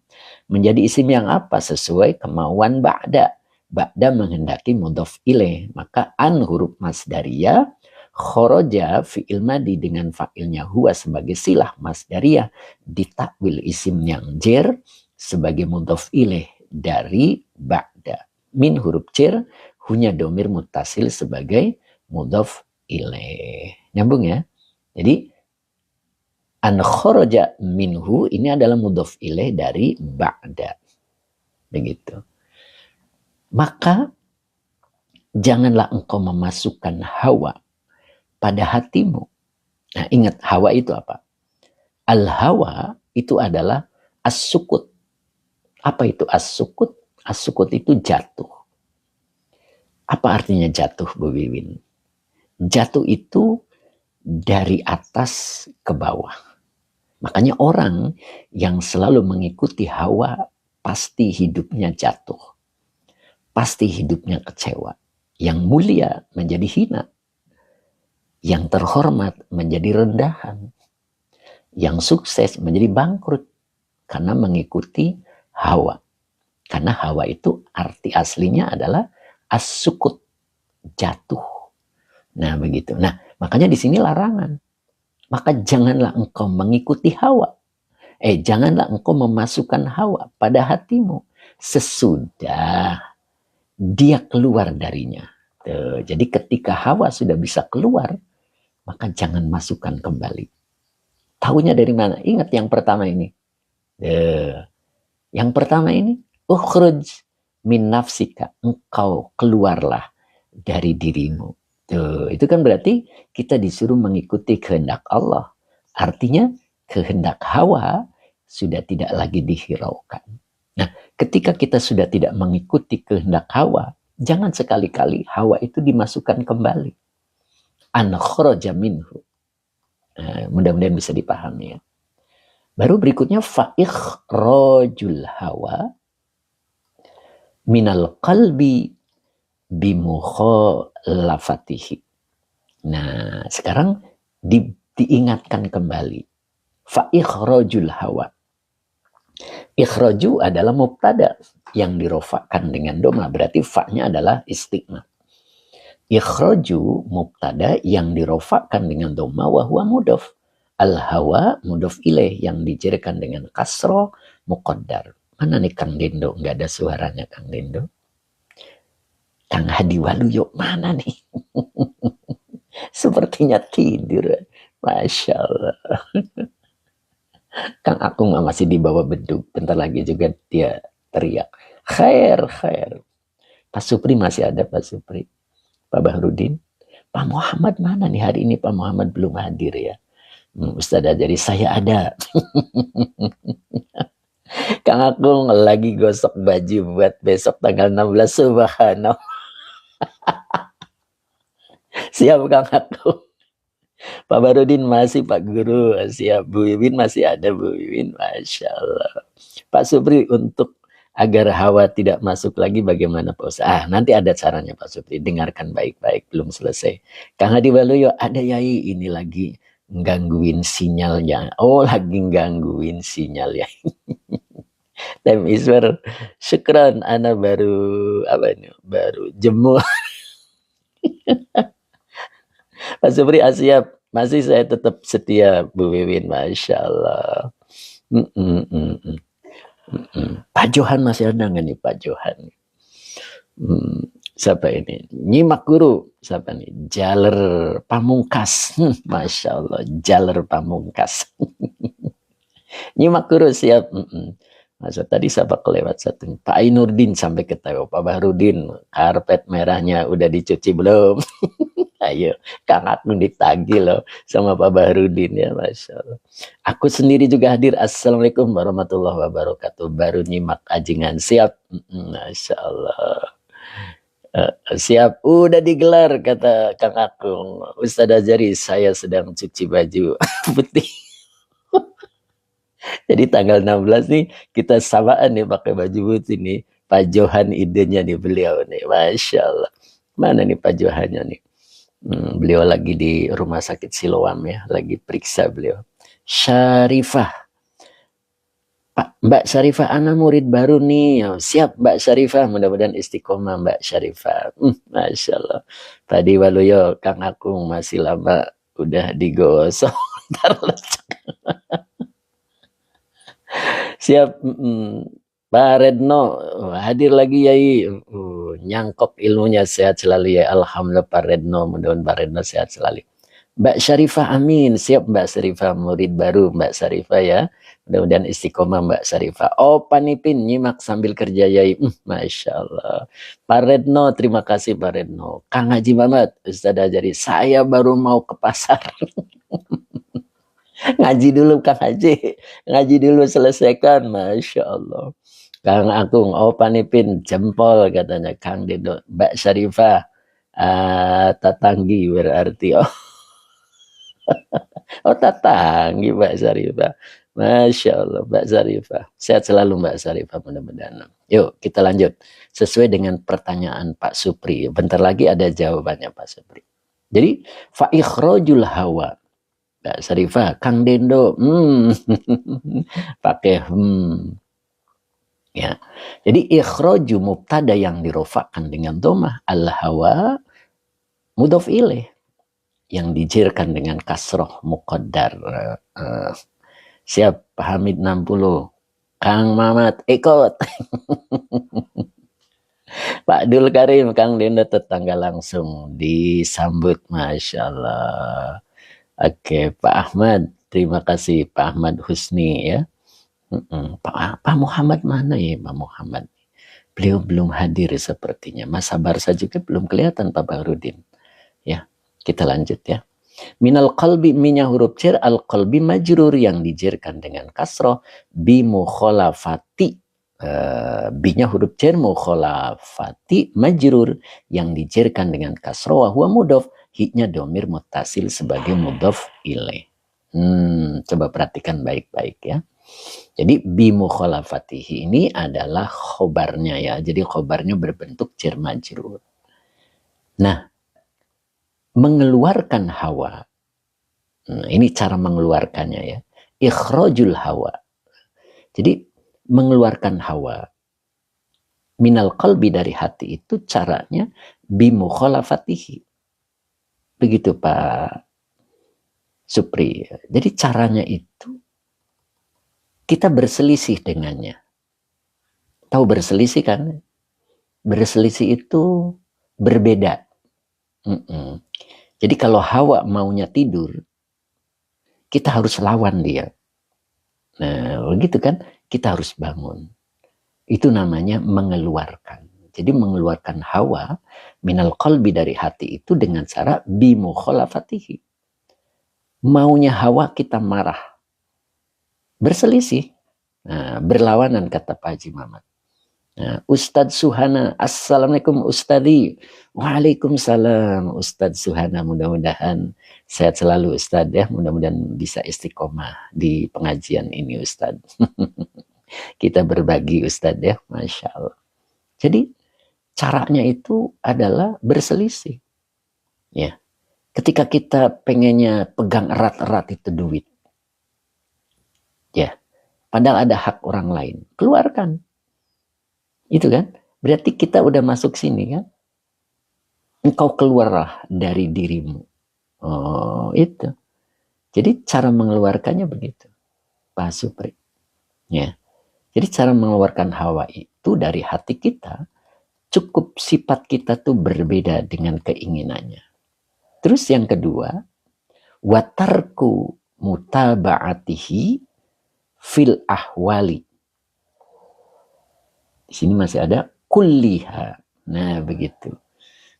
Menjadi isim yang apa? Sesuai kemauan ba'da. Ba'da menghendaki mudhof ilaih. Maka an huruf masdariyah, kharaja fi'il madi dengan fa'ilnya huwa sebagai silah masdariyah, ditakwil isim yang jer sebagai mudhof ilaih dari ba'da. Min huruf cer, hunya domir mutasil sebagai mudhof ilaih. Nyambung ya? Jadi an kharaja minhu ini adalah mudhof ilaih dari ba'da. Begitu. Maka janganlah engkau memasukkan hawa pada hatimu. Nah, ingat hawa itu apa? Al-hawa itu adalah as-sukut. Apa itu as-sukut? As-sukut itu jatuh. Apa artinya jatuh, Bu Wiwin? Jatuh itu dari atas ke bawah. Makanya orang yang selalu mengikuti hawa pasti hidupnya jatuh. Pasti hidupnya kecewa. Yang mulia menjadi hina. Yang terhormat menjadi rendahan. Yang sukses menjadi bangkrut. Karena mengikuti hawa. Karena hawa itu arti aslinya adalah as-sukut. Jatuh. Nah begitu. Nah makanya di sini larangan. Maka janganlah engkau mengikuti hawa. Janganlah engkau memasukkan hawa pada hatimu. Sesudah dia keluar darinya. Tuh, jadi ketika hawa sudah bisa keluar, maka jangan masukkan kembali. Tahunya dari mana? Ingat yang pertama ini. Yang pertama ini, ukhruj min nafsika. Engkau keluarlah dari dirimu. Tuh, itu kan berarti kita disuruh mengikuti kehendak Allah. Artinya kehendak hawa sudah tidak lagi dihiraukan. Nah, ketika kita sudah tidak mengikuti kehendak hawa, jangan sekali-kali hawa itu dimasukkan kembali. An kharaja minhu. Mudah-mudahan bisa dipahami ya. Baru berikutnya fa'ikhrajul hawa minal qalbi bimukhalafatihi. Nah, sekarang diingatkan kembali. Fa'ikhrajul hawa. Ikhraju adalah mubtada yang dirofakkan dengan doma. Berarti fa-nya adalah istiqna. Ikhraju mubtada yang dirofakkan dengan doma wa huwa mudhof. Al-hawa mudhof ilaih yang dijerkan dengan kasro muqaddar. Mana nih Kang Dindo? Nggak ada suaranya Kang Dindo. Kang Hadi Waluyo mana nih? Sepertinya tidur. Masya Allah. Kang Akung masih di bawah beduk. Bentar lagi juga dia teriak. Khair, khair. Pak Supri masih ada, Pak Supri. Pak Bahrudin. Pak Muhammad mana nih hari ini? Pak Muhammad belum hadir ya. Ustaz jadi saya ada. Kang Akung lagi gosok baju buat besok tanggal 16. Subhanallah. Siap Kang Akung. Pak Barudin masih, Pak Guru siap, Bu Wiwin masih ada, Bu Wiwin, Masya Allah. Pak Supri, untuk agar hawa tidak masuk lagi bagaimana Pak Ustaz? Nanti ada caranya Pak Supri, dengarkan baik-baik, belum selesai. Kang Hadi Waluyo, ada Yai ini lagi gangguin sinyalnya. Oh, lagi gangguin sinyal ya. Time Iswar, syukran, ana baru baru jemu. Pak Supri siap, masih saya tetap setia Bu Wiwin, Masya Allah. Pak Johan masih ada nggak nih Pak Johan? Siapa ini? Nyimak Guru, siapa nih? Jaler Pamungkas, Masya Allah, Jaler Pamungkas. Nyimak Guru siap. Masa tadi siapa kelewat satu? Pak Ainurdin sampai ketawa. Pak Bahrudin, karpet merahnya udah dicuci belum? Ayo, Kang Akung ditagih loh sama Pak Bahrudin ya, Masya Allah. Aku sendiri juga hadir. Assalamualaikum warahmatullahi wabarakatuh. Baru nyimak ajingan, siap. Masya Allah. Siap, udah digelar kata Kang Akung. Ustaz Azhari, saya sedang cuci baju putih. Jadi tanggal 16 nih kita samaan nih pakai baju putih nih. Pak Johan idenya nih beliau nih. Masya Allah. Mana nih Pak Johannya nih? Beliau lagi di rumah sakit Siloam ya. Lagi periksa beliau. Syarifah. Mbak Syarifah, ana murid baru nih. Siap Mbak Syarifah. Mudah-mudahan istiqomah Mbak Syarifah. Masya Allah. Tadi Waluyo, Kang Akung masih lama udah digosok. Siap. Pak Redno hadir lagi Yai. Nyangkok ilmunya, sehat selalu ya. Alhamdulillah Pak Redno, mudah-mudahan Pak Redno sehat selalu. Mbak Syarifah, amin. Siap Mbak Syarifah, murid baru Mbak Syarifah ya. Mudah-mudahan istiqomah Mbak Syarifah. Oh Panipin, nyimak sambil kerja Yai. Masya Allah. Pak Redno, terima kasih Pak Redno. Kang Haji Mamat, Ustaz Ajari, saya baru mau ke pasar. Ngaji dulu Kang Haji. Ngaji dulu selesaikan. Masya Allah. Kang Agung, oh Panipin, jempol katanya. Kang Dedo, Mbak Syarifah, tatanggi berarti. Oh tatanggi Mbak Syarifah. Masya Allah Mbak Syarifah. Sehat selalu Mbak Syarifah mudah-mudahan. Yuk kita lanjut. Sesuai dengan pertanyaan Pak Supri. Bentar lagi ada jawabannya Pak Supri. Jadi fa'ikhrojul hawa. Mbak Syarifah, Kang Dendo, pakai ya. Jadi ikhroju mubtada yang dirofakan dengan domah, al-hawa mudhof ilaih yang dijirkan dengan kasroh muqaddar. Siap Pak Hamid 60, Kang Mamat ikut. Pak Dul Karim, Kang Dendo tetangga langsung disambut, Masya Allah. Oke, Pak Ahmad, terima kasih Pak Ahmad Husni ya. Pak Muhammad mana ya Pak Muhammad? Beliau belum hadir sepertinya. Mas Sabarsa juga belum kelihatan Pak Bahrudin. Ya, kita lanjut ya. Minal qalbi, minya huruf jar, al qalbi majrur yang dijerkan dengan kasroh, bi mukholafati. Binya huruf jar mukholafati majrur yang dijerkan dengan kasroh, wa huwa mudhof. Hiknya domir mutasil sebagai mudhof ilaih. Coba perhatikan baik-baik ya. Jadi bi mukholafatihi ini adalah khobarnya ya. Jadi khobarnya berbentuk jar majrur. Nah, mengeluarkan hawa. Ini cara mengeluarkannya ya. Ikhrajul hawa. Jadi mengeluarkan hawa minal qalbi dari hati itu caranya bi mukholafatihi. Begitu Pak Supri. Jadi caranya itu kita berselisih dengannya. Tahu berselisih kan? Berselisih itu berbeda. Jadi kalau hawa maunya tidur, kita harus lawan dia. Nah, begitu kan? Kita harus bangun. Itu namanya mengeluarkan. Jadi mengeluarkan hawa minal qalbi dari hati itu dengan cara bi mukholafatihi. Maunya hawa kita marah. Berselisih. Nah, berlawanan kata Pak Haji Mamat. Nah, Ustadz Suhana, Assalamualaikum Ustadzi. Waalaikumsalam Ustadz Suhana, mudah-mudahan sehat selalu Ustadz ya, mudah-mudahan bisa istiqomah di pengajian ini Ustadz. Kita berbagi Ustadz ya, Masya Allah. Jadi caranya itu adalah berselisih. Ya, ketika kita pengennya pegang erat-erat itu duit, ya, padahal ada hak orang lain, keluarkan. Itu kan, berarti kita udah masuk sini kan. Engkau keluarlah dari dirimu. Oh, itu. Jadi cara mengeluarkannya begitu, Pak Supri. Ya. Jadi cara mengeluarkan hawa itu dari hati kita, cukup sifat kita tuh berbeda dengan keinginannya. Terus yang kedua, watarku mutaba'atihi fil ahwali. Di sini masih ada kulliha. Nah, begitu.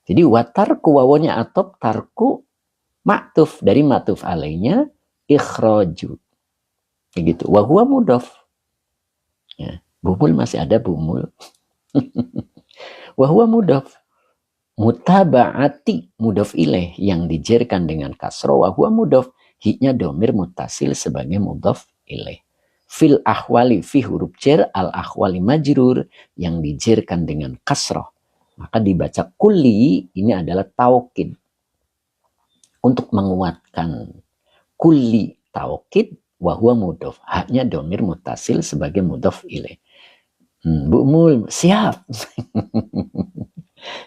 Jadi watarku wawanya atop, tarku maktuf, dari maktuf alaihnya ikhraju. Begitu. Wa huwa mudhof. Ya, bumul masih ada bumul. Wa huwa mudhof. Mutaba'ati mudhof ilaih yang dijerkan dengan kasroh, wa huwa mudhof. Hiknya domir mutasil sebagai mudhof ilaih. Fil ahwali, fi huruf jar, al ahwali majrur yang dijerkan dengan kasroh. Maka dibaca kulli, ini adalah taukid. Untuk menguatkan kulli taukid, wa huwa mudhof. Haknya domir mutasil sebagai mudhof ilaih. Bu Mul, siap.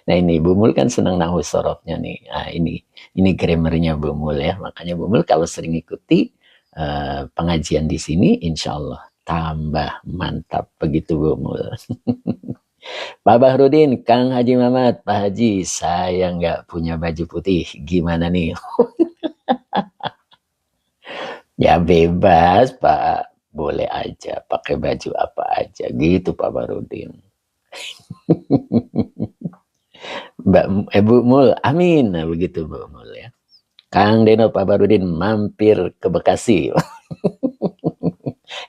Nah ini Bu Mul kan senang nahwu sorofnya nih. Nah, ini grammarnya Bu Mul ya. Makanya Bu Mul kalau sering ikuti pengajian di sini, insya Allah tambah mantap. Begitu Bu Mul. Pak Bahrudin, Kang Haji Mamat, Pak Haji, saya nggak punya baju putih. Gimana nih? Ya bebas Pak, boleh aja pakai baju apa aja gitu Pak Bahrudin. Bu Mul, amin. Nah, begitu Bu Mul ya. Kang Deno Pak Bahrudin mampir ke Bekasi.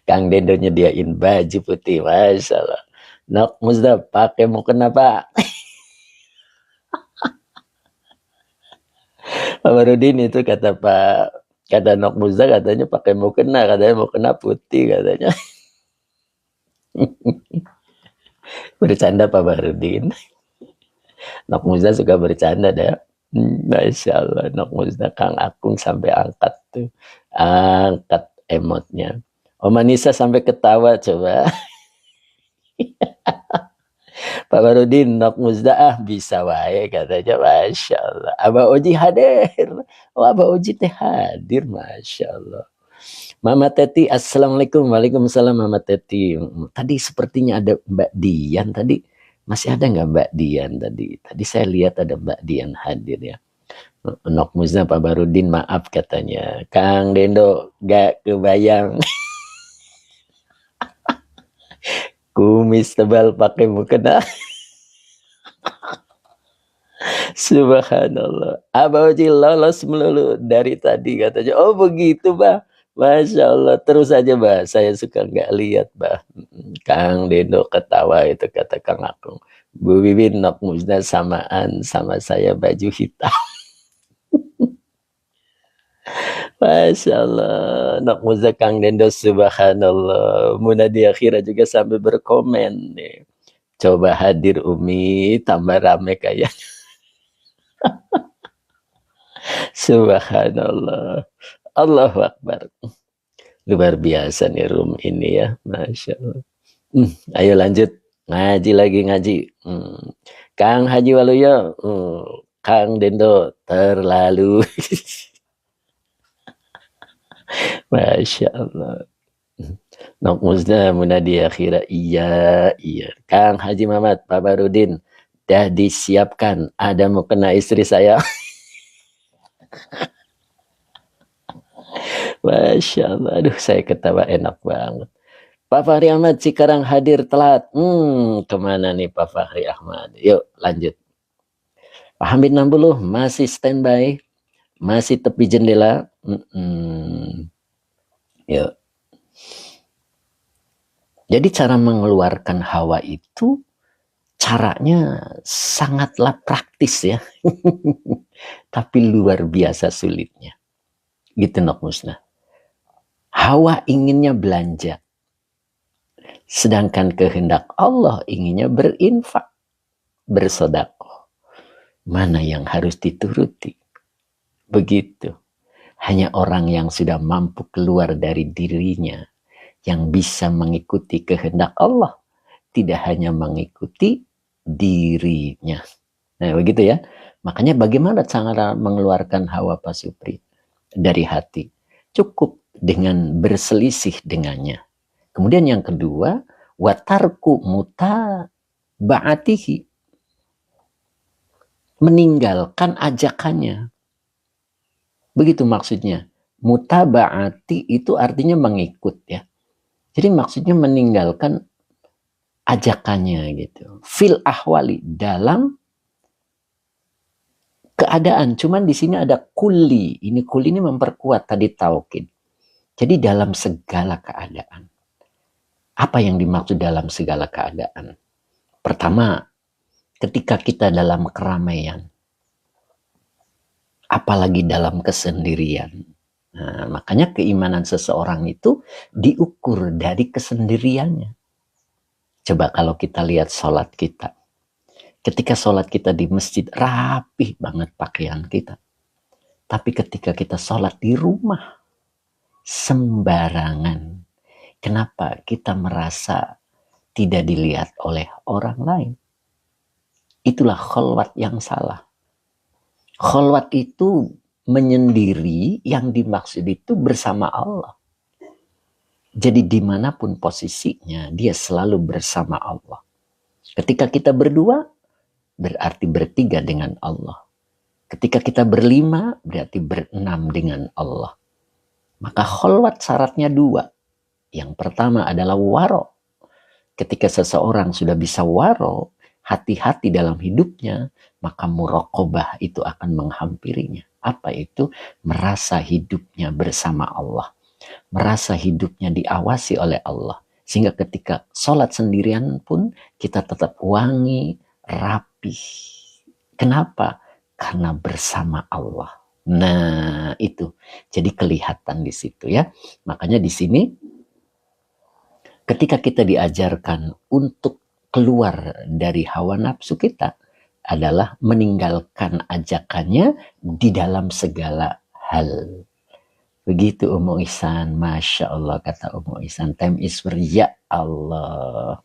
Kang Deno nyediain baju putih, Masya Allah. Nok Musda pakai mau kenapa? Pak Bahrudin itu kata Nok Musda katanya pakai mau kena putih katanya. Bercanda Pak Bahrudin. Nok Musda suka bercanda deh. Masya Allah, Nok Musda Kang Akung sampai angkat tuh. Angkat emotnya. Om Anissa sampai ketawa coba. Pak Bahrudin, Nok Musda bisa wae katanya, Masya Allah. Abah Oji hadir. Oh, Abah Oji teh hadir, Masya Allah. Mama Teti, Assalamualaikum. Waalaikumsalam Mama Teti. Tadi sepertinya ada Mbak Dian tadi. Masih ada nggak Mbak Dian tadi? Tadi saya lihat ada Mbak Dian hadir ya. Nok Musda Pak Bahrudin maaf katanya. Kang Dendo gak kebayang. Kumis tebal pakai mukena. Subhanallah. Abah Oji lolos melulu dari tadi katanya. Oh begitu Bah. Masya Allah. Terus aja Bah. Saya suka nggak lihat Bah. Kang Dendo ketawa itu kata Kang Akung. Bu Bibin Nok Musda samaan sama saya baju hitam. Masya Allah. Nok Musda Kang Dendo subhanallah. Munadi akhirnya juga sampai berkomen nih. Coba hadir Umi tambah rame kayak. Subhanallah. Allahu Akbar. Luar biasa nih room ini ya. Masya Allah. Ayo lanjut. Ngaji lagi ngaji. Kang Haji Waluyo. Kang Dendo terlalu. Masya Allah. Nok Musda Munadi akhirnya. Iya. Kang Haji Mamat, Pak Bahrudin. Dah disiapkan. Ada mau kena istri saya. Masya Allah. Aduh saya ketawa enak banget. Pak Fahri Ahmad Cikarang hadir telat. Kemana nih Pak Fahri Ahmad? Yuk lanjut. Pak Hamid 60 masih standby. Masih tepi jendela. Yuk. Jadi cara mengeluarkan hawa itu caranya sangatlah praktis ya. Tapi luar biasa sulitnya. Gitu Nok Musda. Hawa inginnya belanja. Sedangkan kehendak Allah inginnya berinfak. Bersedekah. Mana yang harus dituruti? Begitu. Hanya orang yang sudah mampu keluar dari dirinya. Yang bisa mengikuti kehendak Allah. Tidak hanya mengikuti dirinya. Nah begitu ya. Makanya bagaimana cara mengeluarkan hawa Pak Supri? Dari hati. Cukup dengan berselisih dengannya. Kemudian yang kedua, watarku mutaba'atihi. Meninggalkan ajakannya. Begitu maksudnya. Mutaba'ati itu artinya mengikut ya. Jadi maksudnya meninggalkan ajakannya gitu. Fil ahwali dalam keadaan. Cuman di sini ada kulli. Ini kulli ini memperkuat tadi taukid. Jadi dalam segala keadaan. Apa yang dimaksud dalam segala keadaan? Pertama, ketika kita dalam keramaian. Apalagi dalam kesendirian. Nah, makanya keimanan seseorang itu diukur dari kesendiriannya. Coba kalau kita lihat sholat kita. Ketika sholat kita di masjid, rapih banget pakaian kita. Tapi ketika kita sholat di rumah, sembarangan. Kenapa kita merasa tidak dilihat oleh orang lain? Itulah kholwat yang salah. Kholwat itu menyendiri, yang dimaksud itu bersama Allah. Jadi dimanapun posisinya, dia selalu bersama Allah. Ketika kita berdua, berarti bertiga dengan Allah. Ketika kita berlima, berarti berenam dengan Allah. Maka kholwat syaratnya dua. Yang pertama adalah waro. Ketika seseorang sudah bisa waro, hati-hati dalam hidupnya, maka muraqabah itu akan menghampirinya. Apa itu? Merasa hidupnya bersama Allah. Merasa hidupnya diawasi oleh Allah. Sehingga ketika sholat sendirian pun kita tetap wangi, rapih. Kenapa? Karena bersama Allah. Nah, itu. Jadi kelihatan di situ ya. Makanya di sini ketika kita diajarkan untuk keluar dari hawa nafsu kita adalah meninggalkan ajakannya di dalam segala hal. Begitu Ummu Ihsan, Masya Allah kata Ummu Ihsan, time is for ya Allah.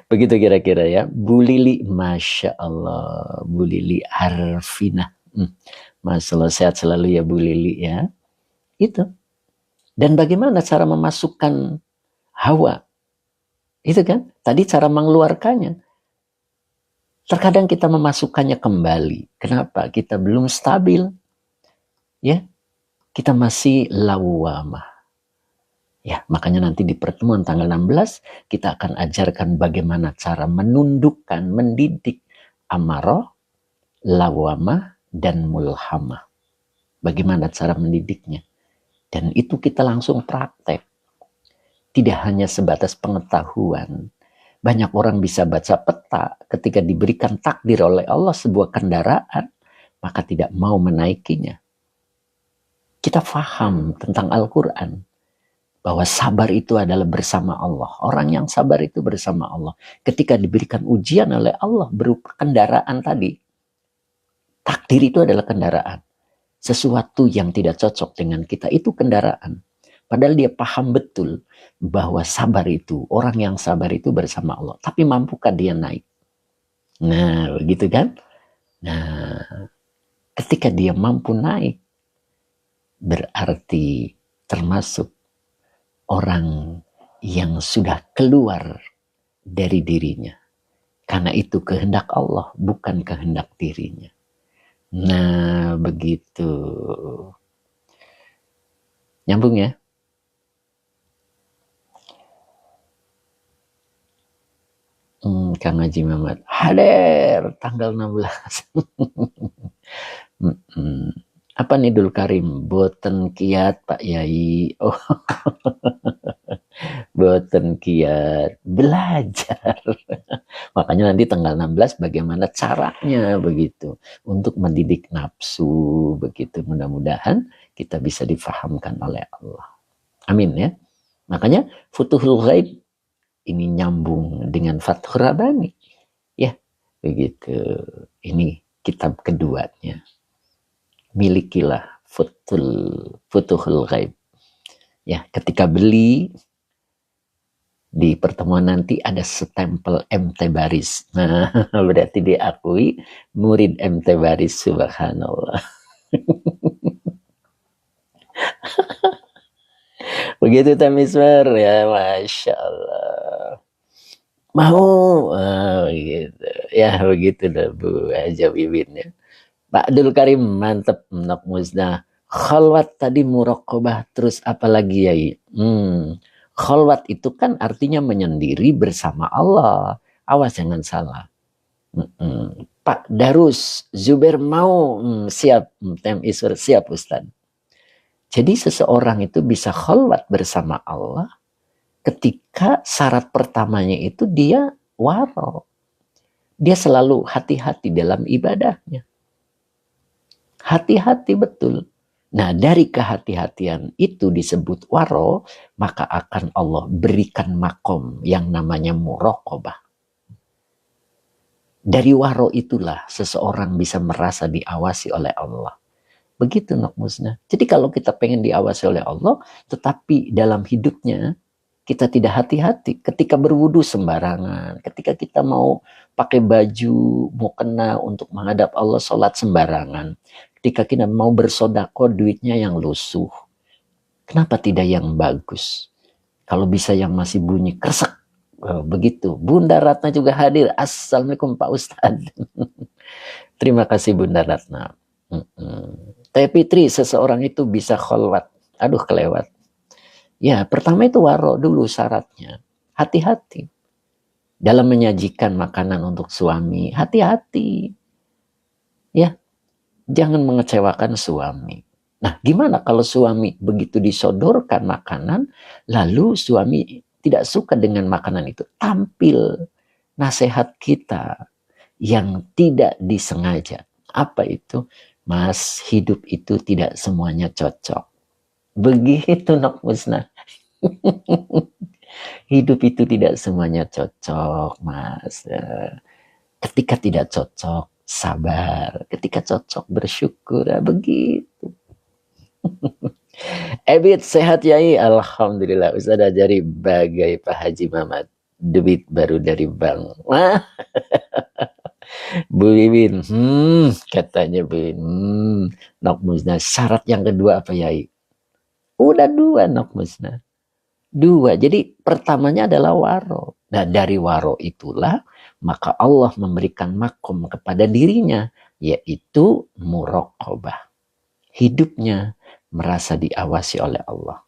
Begitu kira-kira ya. Bu Lili, Masya Allah. Bu Lili Arfina. Masya Allah, sehat selalu ya Bu Lili ya. Itu. Dan bagaimana cara memasukkan hawa? Itu kan. Tadi cara mengeluarkannya. Terkadang kita memasukkannya kembali. Kenapa? Kita belum stabil. Ya, kita masih lawamah. Ya, makanya nanti di pertemuan tanggal 16 kita akan ajarkan bagaimana cara menundukkan, mendidik amarah, lawamah, dan mulhamah. Bagaimana cara mendidiknya. Dan itu kita langsung praktek. Tidak hanya sebatas pengetahuan. Banyak orang bisa baca peta ketika diberikan takdir oleh Allah sebuah kendaraan, maka tidak mau menaikinya. Kita faham tentang Al-Quran. Bahwa sabar itu adalah bersama Allah. Orang yang sabar itu bersama Allah. Ketika diberikan ujian oleh Allah berupa kendaraan tadi. Takdir itu adalah kendaraan. Sesuatu yang tidak cocok dengan kita itu kendaraan. Padahal dia paham betul bahwa sabar itu, orang yang sabar itu bersama Allah. Tapi mampukah dia naik? Nah, begitu kan? Nah, ketika dia mampu naik, berarti termasuk orang yang sudah keluar dari dirinya. Karena itu kehendak Allah, bukan kehendak dirinya. Nah, begitu. Nyambung ya? Kang Haji Muhammad. Hadir tanggal 16. Apa nih Dul Karim? Boten kiat Pak Yai. Oh. Boten kiat. Belajar. Makanya nanti tanggal 16 bagaimana caranya begitu. Untuk mendidik nafsu begitu. Mudah-mudahan kita bisa difahamkan oleh Allah. Amin ya. Makanya Futuhul Ghaib ini nyambung dengan Fathur Rabbani. Ya, begitu. Ini kitab keduanya. Milikilah Futuhul Ghaib. Ya, ketika beli di pertemuan nanti ada stempel MT Baris. Nah, berarti diakui murid MT Baris, subhanallah. Begitu Tamiswar ya, Masya Allah. Mau, begitu. Ya, begitu dah Bu Haja Bibin ya. Pak Abdul Karim, mantep, Nok Musnah. Khalwat tadi muraqabah, terus apa lagi ya? Khalwat itu kan artinya menyendiri bersama Allah. Awas jangan salah. Pak Darus, Zubair mau, siap, Tem Iswar, siap Ustaz. Jadi seseorang itu bisa khalwat bersama Allah ketika syarat pertamanya itu dia waro. Dia selalu hati-hati dalam ibadahnya. Hati-hati betul. Nah, dari kehati-hatian itu disebut waro, maka akan Allah berikan makom yang namanya muraqabah. Dari waro itulah seseorang bisa merasa diawasi oleh Allah. Begitu Nok Musnah. Jadi kalau kita pengen diawasi oleh Allah, tetapi dalam hidupnya kita tidak hati-hati. Ketika berwudu sembarangan, ketika kita mau pakai baju, mau kena untuk menghadap Allah, sholat sembarangan. Ketika kita mau bersodako, duitnya yang lusuh. Kenapa tidak yang bagus? Kalau bisa yang masih bunyi kresek. Begitu. Bunda Ratna juga hadir. Assalamualaikum Pak Ustadz. Terima kasih Bunda Ratna. Teh Fitri, seseorang itu bisa kholwat. Aduh, kelewat. Ya, pertama itu waro dulu syaratnya. Hati-hati. Dalam menyajikan makanan untuk suami, hati-hati. Ya, jangan mengecewakan suami. Nah, gimana kalau suami begitu disodorkan makanan, lalu suami tidak suka dengan makanan itu? Tampil nasihat kita yang tidak disengaja. Apa itu? Mas, hidup itu tidak semuanya cocok. Begitu Nok Musnah. Hidup itu tidak semuanya cocok, Mas. Ketika tidak cocok, sabar. Ketika cocok, bersyukur. Begitu. Ebit sehat Yai. Alhamdulillah. Ustaz ajari bagai Pak Haji Mamat. Duit baru dari bank. Bu Wiwin, katanya Bu Wiwin, Nok Musnah. Syarat yang kedua apa Yai? Udah dua Nok Musnah. Dua. Jadi pertamanya adalah waro. Nah dari waro itulah maka Allah memberikan makom kepada dirinya, yaitu muraqabah. Hidupnya merasa diawasi oleh Allah.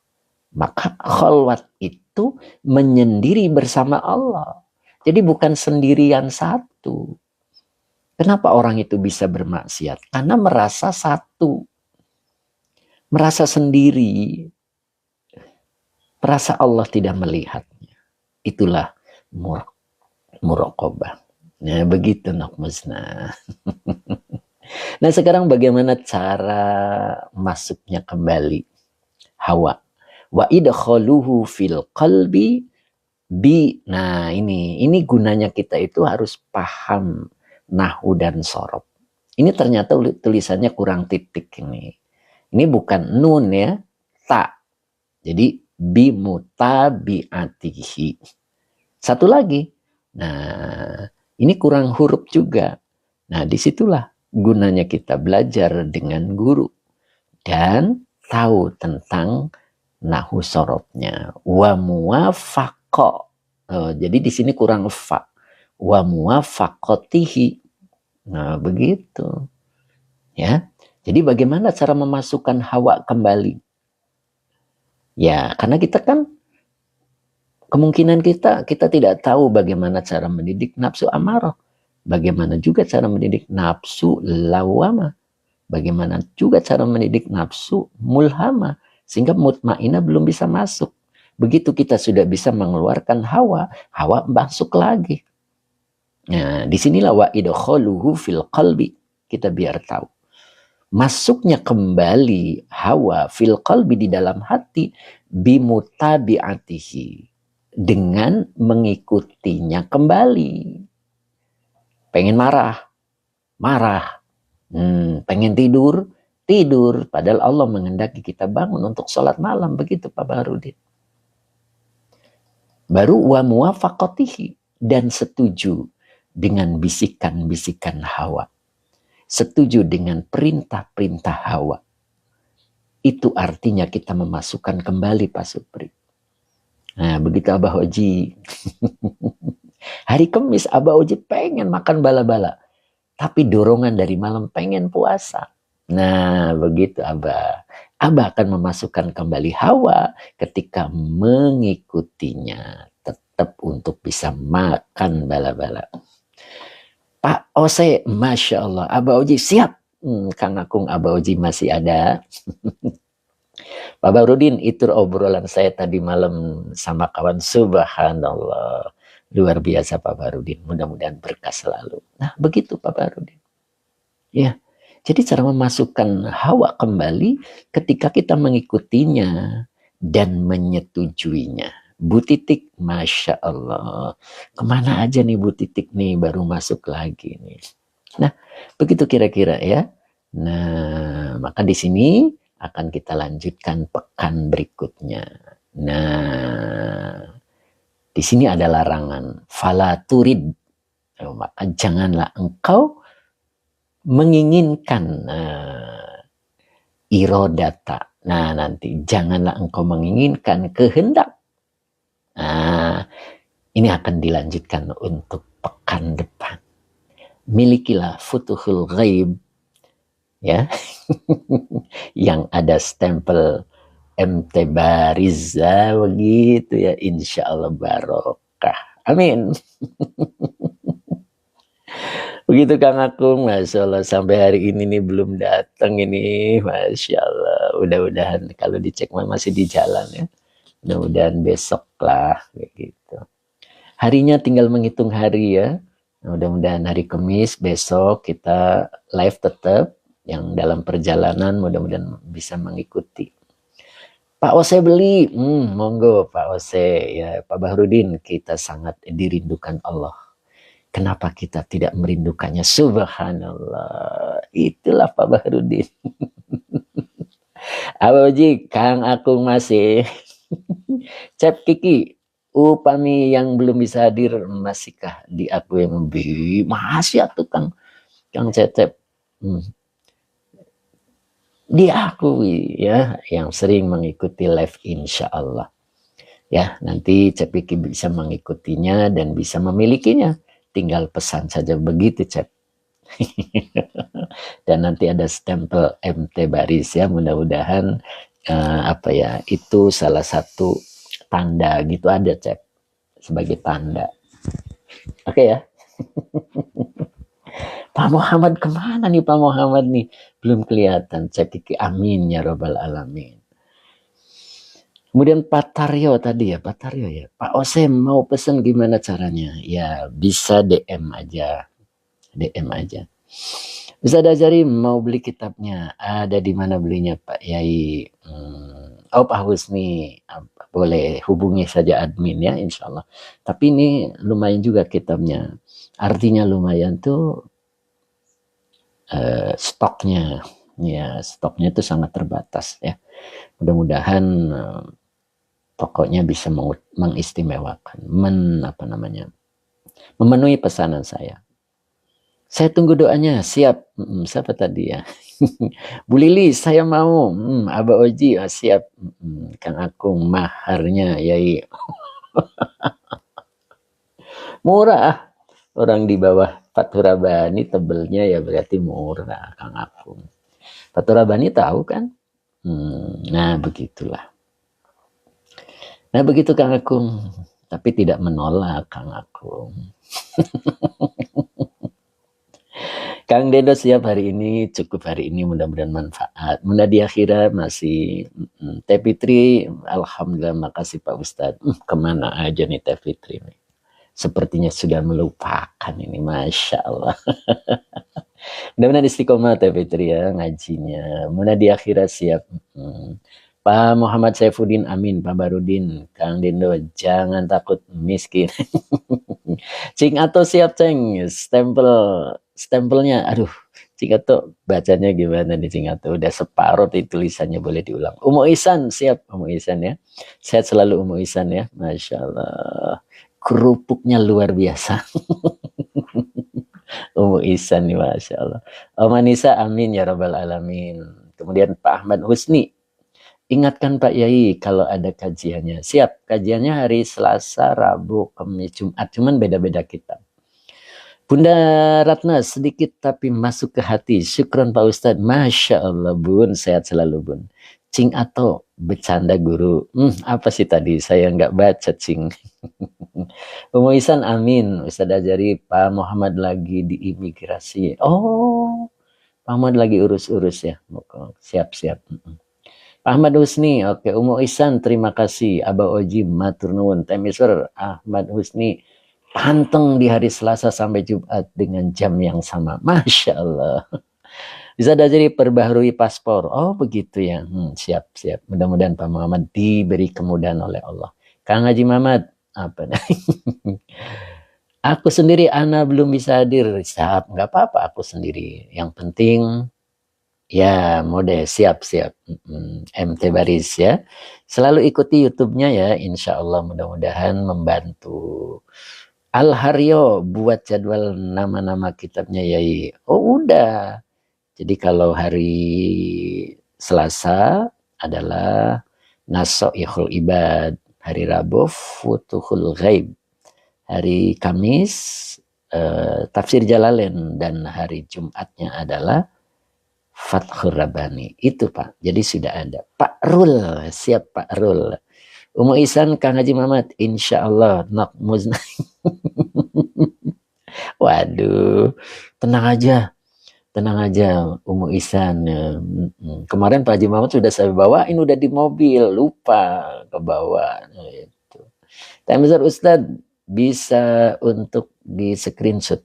Maka khalwat itu menyendiri bersama Allah. Jadi bukan sendirian satu. Kenapa orang itu bisa bermaksiat? Karena merasa satu. Merasa sendiri. Merasa Allah tidak melihatnya. Itulah muraqabah. Nah begitu Nok Musnah. Nah sekarang bagaimana cara masuknya kembali hawa? Wa idkhaluhu fil qalbi bi. Nah ini gunanya kita itu harus paham nahu dan sorob. Ini ternyata tulisannya kurang titik ini. Ini bukan nun ya, ta. Jadi bi mutabiatihi. Satu lagi. Nah, ini kurang huruf juga. Nah, disitulah gunanya kita belajar dengan guru dan tahu tentang nahu sorobnya. Wa muwafaqo. Jadi di sini kurang fa. Wa muwafaqotihi. Nah, begitu. Ya. Jadi bagaimana cara memasukkan hawa kembali? Ya, karena kita kan kemungkinan kita tidak tahu bagaimana cara mendidik nafsu amarah. Bagaimana juga cara mendidik nafsu lawamah. Bagaimana juga cara mendidik nafsu mulhamah. Sehingga mutmainah belum bisa masuk. Begitu kita sudah bisa mengeluarkan hawa, hawa masuk lagi. Nah, disinilah wa idkhaluhu fil qalbi. Kita biar tahu. Masuknya kembali hawa fil qalbi di dalam hati bimutabiatihi. Dengan mengikutinya kembali. Pengen marah. Marah. Pengen tidur. Tidur. Padahal Allah menghendaki kita bangun untuk sholat malam. Begitu Pak Baharudin. Baru wa muwafaqatihi. Dan setuju dengan bisikan-bisikan hawa. Setuju dengan perintah-perintah hawa. Itu artinya kita memasukkan kembali Pak Supri. Nah begitu Abah Oji. Hari Kamis Abah Oji pengen makan bala-bala. Tapi dorongan dari malam pengen puasa. Nah begitu Abah. Abah akan memasukkan kembali hawa ketika mengikutinya. Tetap untuk bisa makan bala-bala. Pak Ose, Masya Allah. Abah Oji siap. Kang Akung Abah Oji masih ada. Pak Baharudin, itu obrolan saya tadi malam sama kawan. Subhanallah. Luar biasa Pak Baharudin. Mudah-mudahan berkah selalu. Nah begitu Pak Baharudin. Ya. Jadi cara memasukkan hawa kembali ketika kita mengikutinya dan menyetujuinya. Bu Titik, Masya Allah. Kemana aja nih Bu Titik nih baru masuk lagi nih. Nah begitu kira-kira ya. Nah maka di sini akan kita lanjutkan pekan berikutnya. Nah, di sini ada larangan. Fala turid. Maka janganlah engkau menginginkan. irodata. Nah, nanti janganlah engkau menginginkan kehendak. Nah, ini akan dilanjutkan untuk pekan depan. Milikilah futuhul ghaib, ya, yang ada stempel MT Bariza begitu ya, insya Allah barokah. Amin. Begitu Kang Akung, Masya Allah sampai hari ini nih belum datang ini, Masya Allah. Mudah-mudahan kalau dicek masih di jalan ya. Mudah-mudahan besok lah gitu. Harinya tinggal menghitung hari ya. Mudah-mudahan hari Kamis besok kita live tetap, yang dalam perjalanan mudah-mudahan bisa mengikuti. Pak Ose beli, monggo Pak Ose ya, Pak Bahrudin, kita sangat dirindukan Allah. Kenapa kita tidak merindukannya? Subhanallah. Itulah Pak Bahrudin. Abaji, Kang Akung masih. Cep Kiki, upami yang belum bisa hadir, masihkah diakui lebih? Masih tuh Kang Cecep. Diakui ya, yang sering mengikuti live insya Allah. Ya, nanti Cep Kiki bisa mengikutinya dan bisa memilikinya. Tinggal pesan saja begitu, Cep. Dan nanti ada stempel MT Baris ya, mudah-mudahan apa ya, itu salah satu tanda gitu ada, Cep, sebagai tanda. Oke ya. Pak Muhammad kemana nih Pak Muhammad nih? Belum kelihatan. Cek Kiki, amin ya robbal alamin. Kemudian Pak Taryo tadi ya, Pak Taryo ya. Pak Osem mau pesen gimana caranya? Ya bisa DM aja. DM aja. Bisa diajari mau beli kitabnya. Ada di mana belinya Pak Yai? Oh Pak Husni, boleh hubungi saja admin ya insya Allah. Tapi ini lumayan juga kitabnya. Artinya lumayan tuh stoknya. Ya, stoknya itu sangat terbatas ya. Mudah-mudahan tokonya bisa mengistimewakan, memenuhi pesanan saya. Saya tunggu doanya, siap. Siapa tadi ya? Bu Lili, saya mau. Aba Oji, siap. Kang Akung, maharnya, yai. Murah. Orang di bawah Fathur Rabbani tebelnya ya berarti murah, Kang Akung. Fathur Rabbani tahu kan? Nah, begitulah. Nah, begitu Kang Akung. Tapi tidak menolak Kang Akung. Kang Dendo siap hari ini, cukup hari ini, mudah-mudahan manfaat. Mudah di akhirat masih Teh Fitri, alhamdulillah, makasih Pak Ustadz. Kemana aja nih Teh Fitri nih? Sepertinya sudah melupakan ini, Masya Allah. Mudah-mudahan istiqomah Teh Fitri ya ngajinya. Mudah di akhirat siap. Pak Muhammad Saifuddin, amin. Pak Barudin, Kang Dendo, jangan takut miskin. Cing atau siap Ceng, stempelnya, aduh, Cing atau bacanya gimana nih Cing atau udah separuh tulisannya, boleh diulang. Umu Ihsan, siap Umu Ihsan ya. Sehat selalu Umu Ihsan ya, Masya Allah. Kerupuknya luar biasa. Umu Ihsan nih, Masya Allah. Om Anissa, amin ya rabbal alamin. Kemudian Pak Ahmad Husni, ingatkan Pak Yai kalau ada kajiannya. Siap, kajiannya hari Selasa, Rabu, Kamis, Jumat. Cuman beda-beda kitab. Bunda Ratna, sedikit tapi masuk ke hati. Syukron Pak Ustadz. Masya Allah Bun, sehat selalu Bun. Cing atau bercanda guru. Apa sih tadi? Saya nggak baca Cing. Umu Ihsan, amin. Ustadz ajari Pak Muhammad lagi di imigrasi. Oh, Pak Muhammad lagi urus-urus ya. Siap-siap. Pak Ahmad Husni, oke. Umu Ihsan, terima kasih. Aba Oji, matur nuwun. Temisur, Ahmad Husni, panteng di hari Selasa sampai Jumat dengan jam yang sama. Masya Allah. Bisa jadi perbaharui paspor. Oh begitu ya. Siap-siap. Mudah-mudahan Pak Muhammad diberi kemudahan oleh Allah. Kang Haji Muhammad, apa nih? Aku sendiri, Ana belum bisa hadir. Siap, nggak apa-apa. Aku sendiri. Yang penting ya, mode siap-siap. MT Baris ya. Selalu ikuti YouTube-nya ya. Insya Allah mudah-mudahan membantu. Al Haryo buat jadwal nama-nama kitabnya Yai. Oh udah. Jadi kalau hari Selasa adalah Nasoihul Ibad, hari Rabu Futuhul Ghaib, hari Kamis Tafsir Jalalain, dan hari Jumatnya adalah Fathur Rabbani. Itu Pak, jadi sudah ada. Pak Rul, siap Pak Rul. Umu Isan, Kang Haji Mamat, insya Allah nak muznah. Waduh, tenang aja Umu Isan. Kemarin Pak Haji Mamat sudah saya bawain, udah di mobil, lupa ke bawah. Itu. Tamizar Ustadz bisa untuk di screenshot.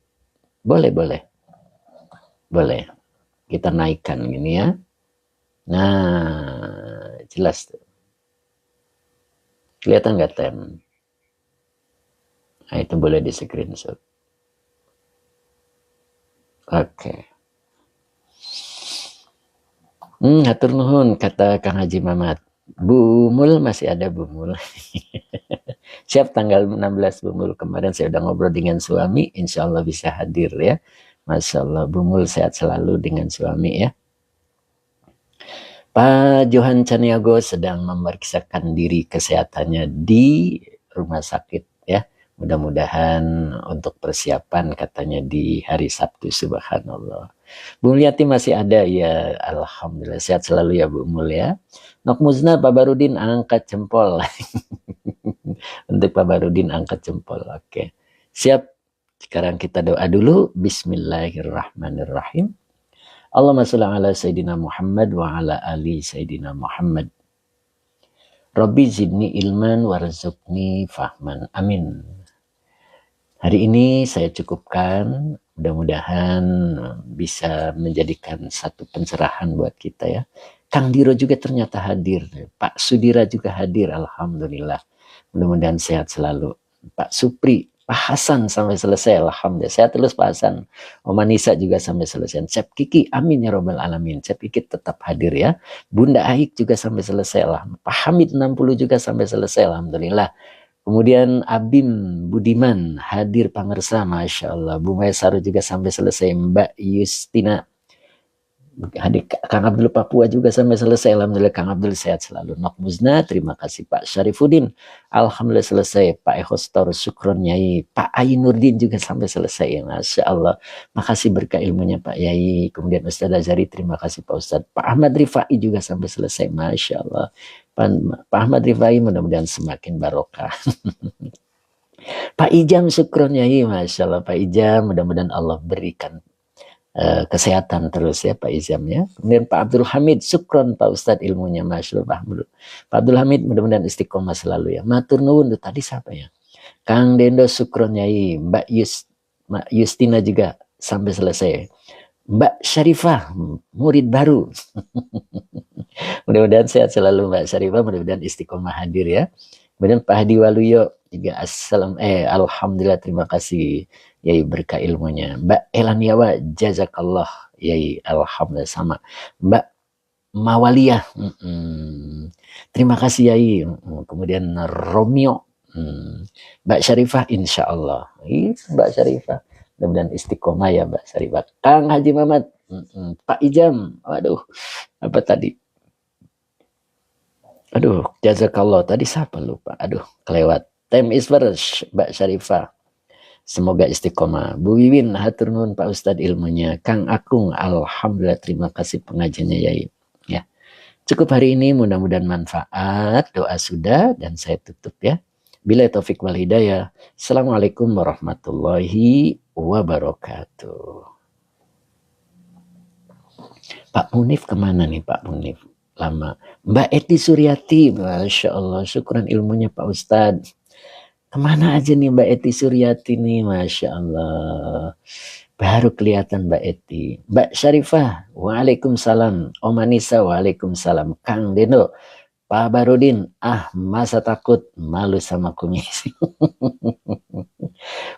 Boleh. Kita naikkan gini ya. Nah, jelas tuh. Kelihatan nggak Tem? Nah, itu boleh di screenshot. Oke. Hatur nuhun, kata Kang Haji Mamat. Bumul masih ada Bumul. Siap tanggal 16 Bumul. Kemarin saya udah ngobrol dengan suami, insya Allah bisa hadir ya. Masya Allah, Bumul sehat selalu dengan suami ya. Pak Johan Caniago sedang memeriksakan diri kesehatannya di rumah sakit ya. Mudah-mudahan untuk persiapan katanya di hari Sabtu, subhanallah. Bu Mulyati masih ada ya, alhamdulillah sehat selalu ya Bu Mul ya. Nok Muzna, Pak Barudin angkat jempol. Untuk Pak Barudin angkat jempol. Oke. Siap. Sekarang kita doa dulu. Bismillahirrahmanirrahim. Allahumma sholli ala Sayyidina Muhammad wa ala ali Sayyidina Muhammad. Rabbi zidni ilman warzuqni fahman. Amin. Hari ini saya cukupkan. Mudah-mudahan bisa menjadikan satu pencerahan buat kita ya. Kang Diro juga ternyata hadir. Pak Sudira juga hadir. Alhamdulillah. Mudah-mudahan sehat selalu. Pak Supri, Pak Hasan sampai selesai, alhamdulillah. Sehat terus Pak Hasan. Oma Nisa juga sampai selesai. Cep Kiki, amin ya robbal alamin. Cep Kiki tetap hadir ya. Bunda Aik juga sampai selesai, alhamdulillah. Pak Hamid 60 juga sampai selesai, alhamdulillah. Kemudian Abim Budiman hadir pangersa, masya Allah. Bu Maesaru juga sampai selesai. Mbak Yustina hadir. Kang Abdul Papua juga sampai selesai, alhamdulillah. Kang Abdul sehat selalu. Nok Muzna, terima kasih Pak Syarifuddin, alhamdulillah selesai. Pak Ehostor, syukron Yai. Pak Ainurdin juga sampai selesai, masya Allah. Makasih berkah ilmunya Pak Yai. Kemudian Ustaz Azhari, terima kasih Pak Ustaz. Pak Ahmad Rifai juga sampai selesai, masya Allah. Pak Ahmad Rifai mudah-mudahan semakin barokah. Pak Ijam, syukron Yai, masya Allah. Pak Ijam, mudah-mudahan Allah berikan kesehatan terus ya Pak Izam ya. Kemudian Pak Abdul Hamid, syukron Pak Ustadz ilmunya, masya Allah. Pak Abdul Hamid mudah-mudahan istiqomah selalu ya. Matur nuwun, tadi siapa ya? Kang Dendo, syukron Yai. Mbak Yustina juga sampai selesai. Mbak Syarifah, murid baru. Mudah-mudahan sehat selalu Mbak Syarifah, mudah-mudahan istiqomah hadir ya. Kemudian Pak Hadi Waluyo juga alhamdulillah, terima kasih Yai berkah ilmunya. Mbak Elaniawa, jazakallah Yai, alhamdulillah sama. Mbak Mawaliyah, terima kasih Yai. Kemudian Romeo, Mbak Syarifah, insya Allah. Mbak Syarifah, mudah-mudahan istiqomah ya Mbak Syarifah. Kang Haji Mamat, Pak Ijam, waduh, apa tadi? Aduh, jazakallah. Tadi siapa lupa? Aduh, kelewat. Time is first, Mbak Syarifah. Semoga istiqomah. Bu Wiwin, hatur nuhun Pak Ustadz ilmunya. Kang Akung, alhamdulillah, terima kasih pengajiannya Yai. Ya. Cukup hari ini, mudah-mudahan manfaat. Doa sudah, dan saya tutup ya. Bila taufik wal hidayah. Assalamualaikum warahmatullahi wabarakatuh. Pak Munif kemana nih Pak Munif? Lama. Mbak Eti Suryati, masya Allah, syukuran ilmunya Pak Ustadz. Kemana aja nih Mbak Eti Suryati nih, masya Allah. Baru kelihatan Mbak Eti. Mbak Syarifah, waalaikumsalam. Om Anissa, waalaikumsalam. Kang Deno, Pak Barudin, masa takut, malu sama kumis.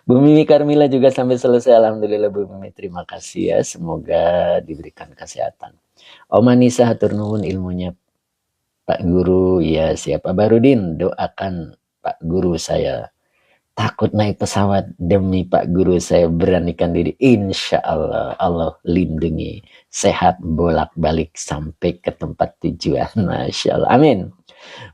Bu Mimi Karmila juga sampai selesai, alhamdulillah Bu Mimi, terima kasih ya, semoga diberikan kesehatan. Om Anissa, hatur nuhun ilmunya Pak Guru, ya siap. Pak Barudin, doakan Pak Guru saya takut naik pesawat, demi Pak Guru saya beranikan diri, insya Allah Allah lindungi, sehat bolak-balik sampai ke tempat tujuan. Masya Allah, amin.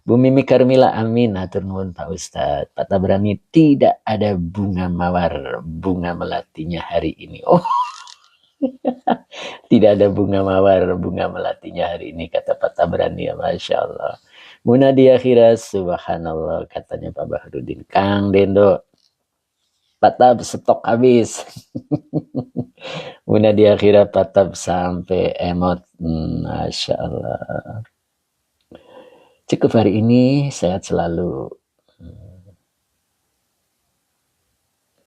Bu Mimi Karmila, amin. Hatur nuhun Pak Ustadz. Pak Tabrani, tidak ada bunga mawar, bunga melatinya hari ini. Oh, tidak ada bunga mawar, bunga melatinya hari ini, kata Pak Tabrani, ya Masya Allah. Munadia Khira, subhanallah, katanya Pak Bahrudin. Kang Dendo, Pak Tab, stok habis. Munadia Khira, Pak Tab sampai emot. Masya Allah. Cukup hari ini, sehat selalu.